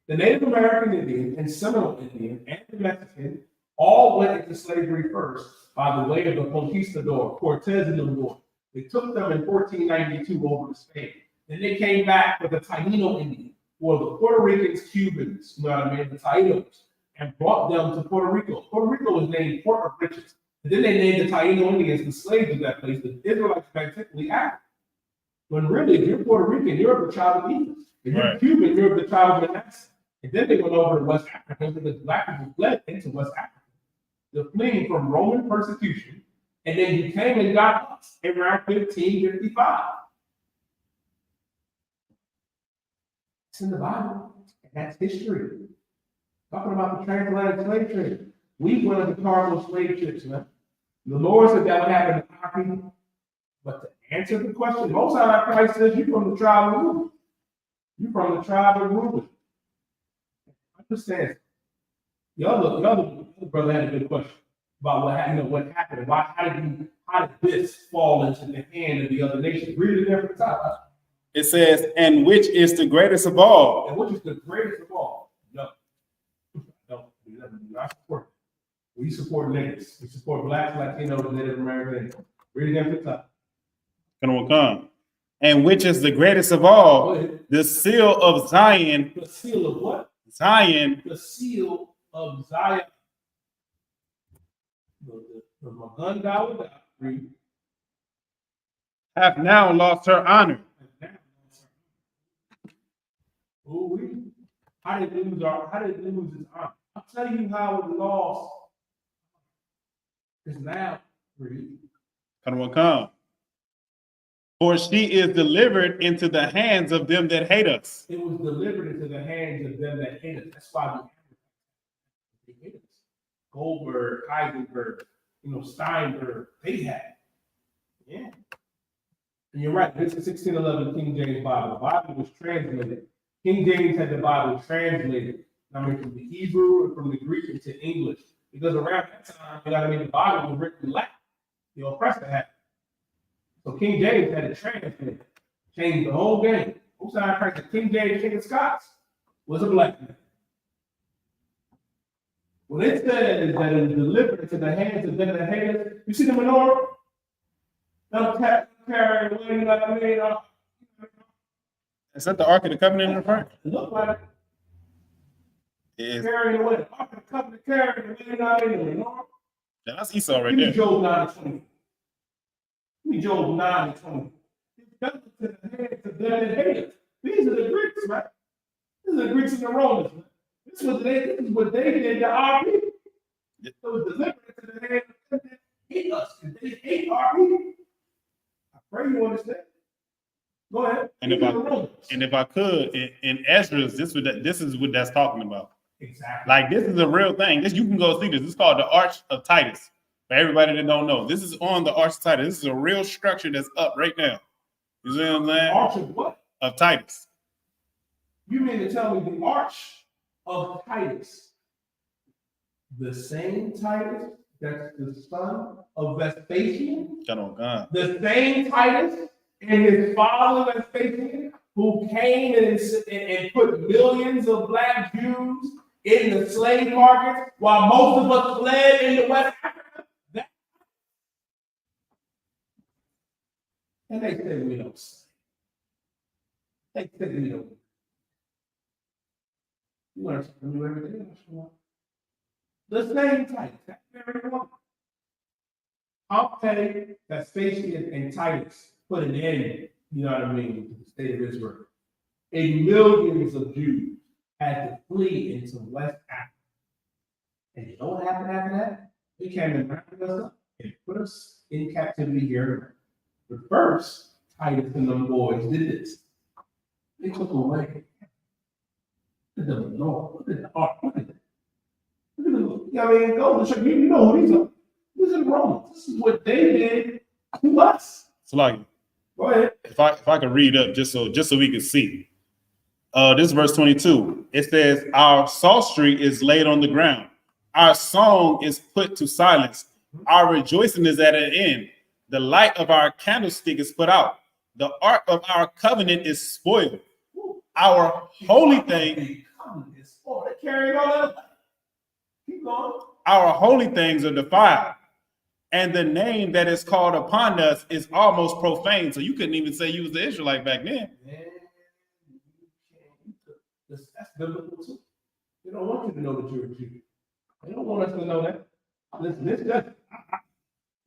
The Native American Indian and Seminole Indian and the Mexican all went into slavery first by the way of the conquistador, Cortez and the Moors. They took them in 1492 over to Spain. Then they came back with the Taino Indian, or the Puerto Ricans, Cubans, you know what I mean, the Tainos, and brought them to Puerto Rico. Puerto Rico was named Port of Riches. And then they named the Taino Indians the slaves of that place, the Israelites back typically African. When really, if you're Puerto Rican, you're of the tribe of Egypt. If you're Cuban, you're of the tribe of Manasseh. And then they went over to West Africa because black people fled into West Africa. They're fleeing from Roman persecution. And then you came and got us around 1555. It's in the Bible. And that's history. Talking about the transatlantic slave trade. We went on the cargo slave ships, man. The Lord said that would happen to our people. But to answer the question, most of our Christ says you're from the tribe of Reuben. You're from the tribe of Reuben. Understand? The other brother had a good question about what happened. How did this fall into the hand of the other nation? Read it there for time. It says, and which is the greatest of all? And which is the greatest of all? No. We not support it. We support niggas. We support Blacks, Latinos, Native Americans. Read it there for time. Can one come? and which is the greatest of Go all, ahead. the seal of Zion. The seal of what? Zion. The seal of Zion. The Magandala read. Hath now lost her honor. How did it lose its honor? I'll tell you how it lost. It's now read. Come. For she is delivered into the hands of them that hate us. It was delivered into the hands of them that hate us. That's why they hate us. Goldberg, Heisenberg, Steinberg, they had it. Yeah. And you're right, this is 1611 King James Bible. The Bible was translated. King James had the Bible translated. From the Hebrew and from the Greek into English. Because around that time, the Bible was written in Latin. The oppressor had it. So King James had it translated. Changed the whole game. Most of the King James, King of Scots, was a black man. What it said is that it was delivered into the hands of them that hate us. You see the menorah? They'll carry away, you know what I mean? Is that the Ark of the Covenant in the front? It looked like it. Carrying away. The Ark of the Covenant carrying away, you know what I mean? The menorah. Yeah, that's Esau right Give me there. Job 9:20. Give me Job 9:20. It's done to the hands of them that hate us. These are the Greeks, right? These are the Greeks and the Romans, man. This is what they did to our people. It was delivered into the hands of them that hate us, because they hate our people. I pray you understand. Go ahead. And if I could, in Ezra's, this is what that's talking about. Exactly. Like, this is a real thing. This, you can go see this. This is called the Arch of Titus. For everybody that don't know, this is on the Arch of Titus. This is a real structure that's up right now. You see what I'm saying? Arch of what? Of Titus. You mean to tell me the Arch of Titus, the same Titus that's the son of Vespasian? God. The same Titus and his father Vespasian, who came and put millions of black Jews in the slave market while most of us fled into West Africa? And they said we don't say. They said we don't. You learn something new every day. The same Titus, that very one. Pompey, Vespasian, and Titus put an end, you know what I mean, to the state of Israel. And millions of Jews had to flee into West Africa. And you know what happened after that? They came and rounded us up and put us in captivity here. But first, Titus and them boys did this. They took away the Lord. Look at the ark. Look at it. Look at the, you know what I mean? Go to show you know who these are. These are the Romans. This is what they did to us. So, like, go ahead. If I could read up just so we can see. This is verse 22. It says, "Our psaltery is laid on the ground. Our song is put to silence. Our rejoicing is at an end. The light of our candlestick is put out. The ark of our covenant is spoiled. Our holy thing is spoiled. They carried all that. Keep going. Our holy things are defiled, and the name that is called upon us is almost profane." So you couldn't even say you was the Israelite back then. Man, that's biblical too. They don't want you to know that you're a Jew. They don't want us to know that.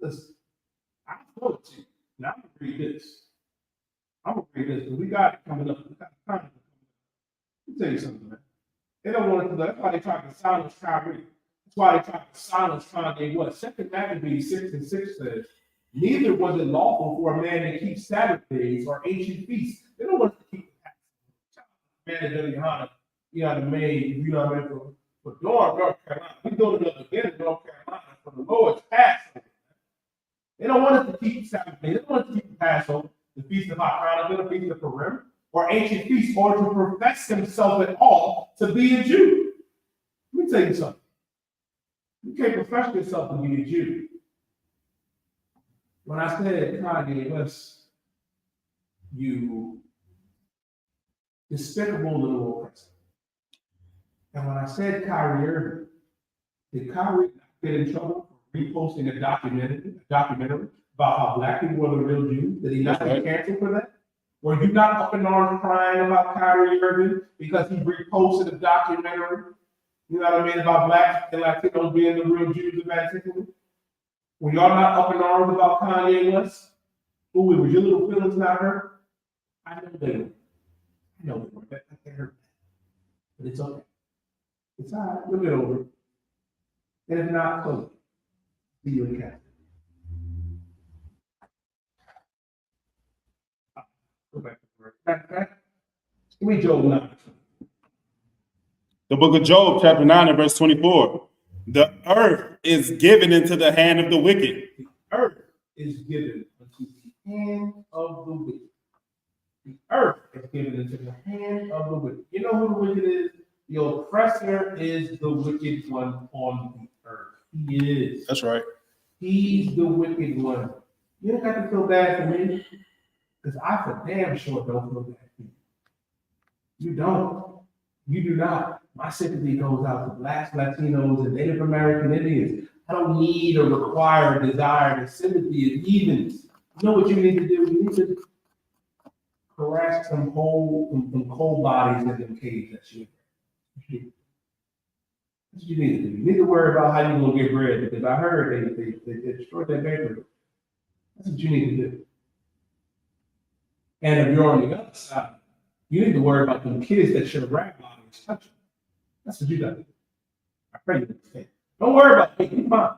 Listen, I told you. Now I'm gonna read this. Because we got it coming up. Let me tell you something, man. They don't want us to know. That's why they try to silence Kyrie. That's why they try to silence Kanye. What? 2 Maccabees 6:6 says, "Neither was it lawful for a man to keep Sabbath days or ancient feasts." They don't want us to keep the man of GEN.YAHANNA, you know what I mean? You know what I mean? For North Carolina. We're doing it up again in North Carolina for the Lord's Passover. They don't want us to keep Sabbath days. They don't want us to keep the Passover, the Feast of Hanukkah, the Feast of Purim, or ancient feasts, or to profess himself at all to be a Jew. Let me tell you something. You can't profess yourself to be a Jew. When I said Kanye West, you despicable little oppressor. And when I said Kyrie Irving, did Kyrie get in trouble for reposting a documentary about how black people were the real Jews? Did he not get canceled for that? Were you not up in arms crying about Kyrie Irving because he reposted a documentary, you know what I mean, about blacks and Latinos being the real Jews of antiquity? Were y'all not up in arms about Kanye West? Who was your little feelings not hurt? I know they were. I know they were. That hurt. But it's okay. It's all right. We'll get over it. And if not, so see you in Canada. Go back to work. Back. Give me Job 9. The book of Job, chapter 9 and verse 24. The earth is given into the hand of the wicked. The earth is given into the hand of the wicked. The earth is given into the hand of the wicked. You know who the wicked is? The oppressor is the wicked one on the earth. He is. That's right. He's the wicked one. You don't have to feel bad for me, because I for damn sure don't feel bad for you. You don't. You do not. My sympathy goes out to blacks, Latinos, and Native American Indians. I don't need or require, desire the sympathy of heathens. You know what you need to do? You need to harass some cold bodies in them caves. That's you. That's what you need to do. You need to worry about how you're gonna get bread, because I heard they destroyed their bakery. That's what you need to do. And if you're on the other side, you need to worry about them kids that your rabbi is touching. That's what you got to do. I pray you understand. Don't worry about me. You're fine.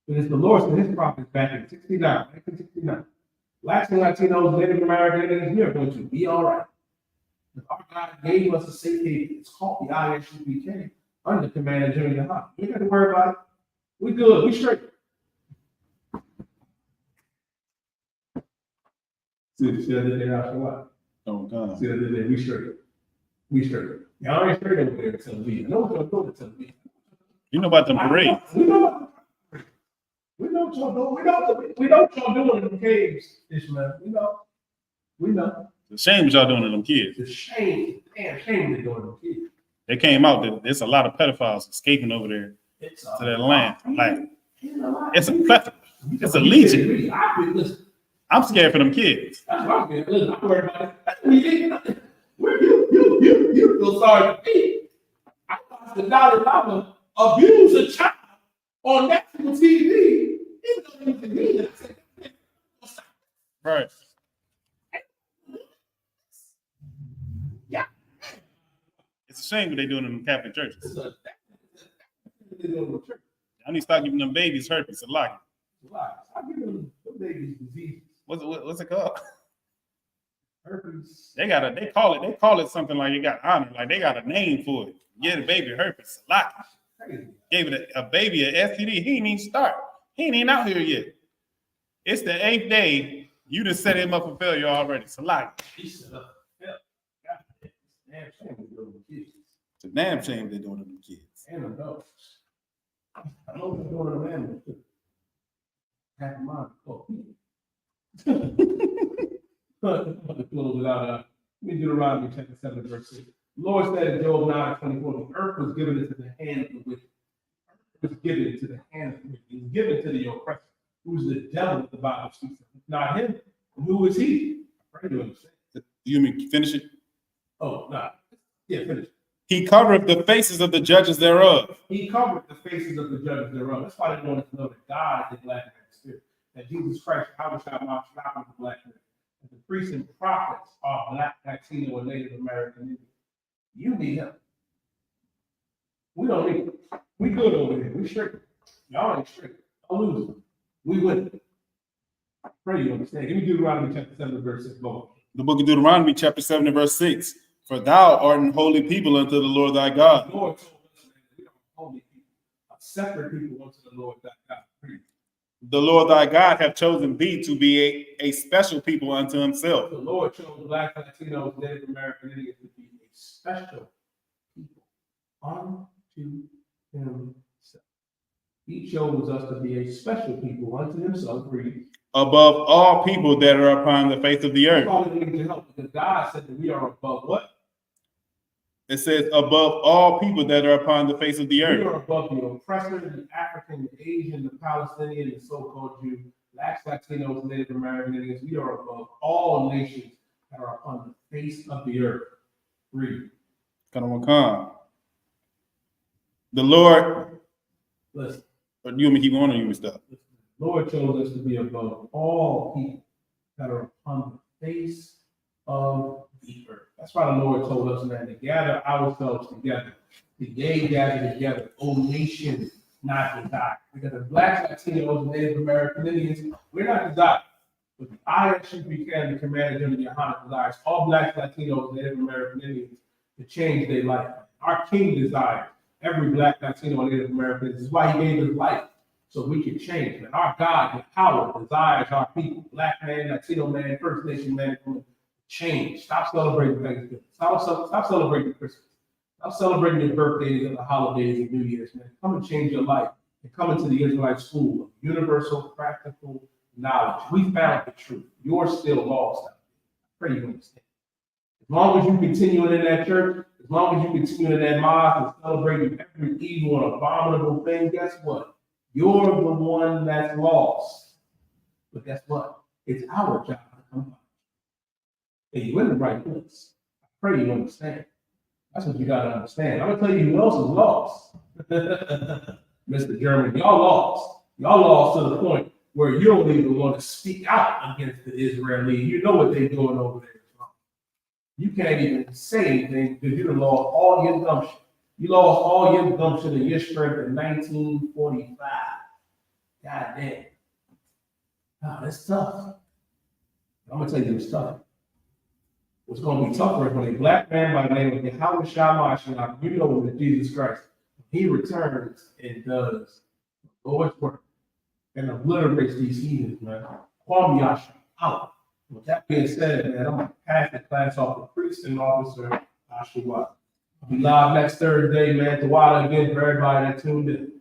Because the Lord sent his prophets back in 1969. Blacks and Latinos, Native American Indians, we are going to be all right. Our God gave us a safe haven. It's called the I.S.U.P.K. under command of GEN.YAHANNA. You ain't got to worry about it. We good. We straight. See the other day after what? Oh, God. See the other day, we straight. We straight. Y'all ain't straight over there until we. I know what y'all doing until we. You know about the parade. We know what y'all doing. We know what y'all doing in the caves, Ishmael. We know. It's a shame what y'all doing to them kids. It's a shame. Damn shame they're doing to them kids. They came out that there's a lot of pedophiles escaping over there to their land. Like, it's a plethora. It's a legion. I'm scared for them kids. That's what I'm scared. Listen, I'm worried about it. You feel sorry for me. I watched the Dalai Lama abuse a child on national TV. It don't even mean it. Right. Yeah. It's a shame what they doing in them Catholic churches. They doing in the church. I need to start giving them babies herpes a lot. I'm giving them babies disease. What's it called? Herpes. They call it something like you got honor, like they got a name for it. Get a baby herpes a lot. Gave it a baby an STD. He ain't even start. He ain't even out here yet. It's the 8th day. You just set him up for failure already. It's a lot. He set up. Damn shame they're doing to kids. It's a damn shame they're doing to them kids. And adults. I know they're doing to animals too. Half a mind. Oh, to close it out. Let me Deuteronomy chapter 7, verse 6. The Lord said in Job 9:24, the earth was given into the hand of the wicked. It was given into the hand of the wicked. It was given to the oppressor, who's the devil the Bible speaks of. It's not him. And who is he? I pray you understand. You mean finish it? Oh, nah. Yeah, finish it. He covered the faces of the judges thereof. He covered the faces of the judges thereof. That's why they want to know that God is a black man's spirit. That Jesus Christ, how was our mouth stopping the black man? That the priests and prophets are black, Latino, and Native American Indians. You need help. We don't need it. We good over here. We straight. Y'all ain't straight. Don't lose it. We win. I pray you understand. Give me Deuteronomy chapter 7, verse 6. Go. The book of Deuteronomy, chapter 7, and verse 6. For thou art an holy people unto the Lord thy God. The Lord told us that we are holy people, a separate people unto the Lord thy God. The Lord thy God hath chosen thee to be a special people unto himself. The Lord chose black, Latinos, Native American Indians to be a special people unto himself. He chose us to be a special people unto himself. Read. Above all people that are upon the face of the earth. We need to help because God said that we are above what? It says above all people that are upon the face of the earth. We are above the oppressor, the African, the Asian, the Palestinian, the so-called Jew, Blacks, Latinos, Native American Indians, we are above all nations that are upon the face of the earth. Read. Come. The Lord, Listen. or you want me to keep going or you want me to stop? The Lord chose us to be above all people that are upon the face of the earth. That's why the Lord told us, man, to gather ourselves together. Today, gather together, O nation, not desire. Because the Blacks, Latinos, Native American Indians, we're not desire. But the I.S.U.P.K, the commander of GEN.YAHANNA, desires all Blacks, Latinos, Native American Indians to change their life. Our King desires every Black, Latino, and Native American. This is why he gave his life, so we can change. And our God, the power, desires our people, Black man, Latino man, First Nation man, to change. Stop celebrating Thanksgiving. Stop celebrating Christmas. Stop celebrating your birthdays and the holidays and New Year's, man. Come and change your life and come into the Israelite school of universal, practical knowledge. We found the truth. You're still lost. I pray you understand. As long as you continue in that church, as long as you continue in that mosque and celebrating every evil and abominable thing, guess what? You're the one that's lost. But guess what? It's our job to come back. And you're in the right place. I pray you understand. That's what you got to understand. I'm going to tell you who else is lost. Mr. German, y'all lost. Y'all lost to the point where you don't even want to speak out against the Israelis. You know what they're doing over there. You can't even say anything because you done lost all your gumption. You lost all your gumption and your strength in 1945. God damn. Oh, that's tough. I'm going to tell you it's tough. What's going to be tougher is when a Black man by the name of GEN.YAHANNA, you know that Jesus Christ, he returns and does the Lord's work and obliterates these heathens, man. Kwame out. With that being said, man, I'm going to pass the class off to priest and officer Ashua. I'll be live next Thursday, man. Tawada again for everybody that tuned in.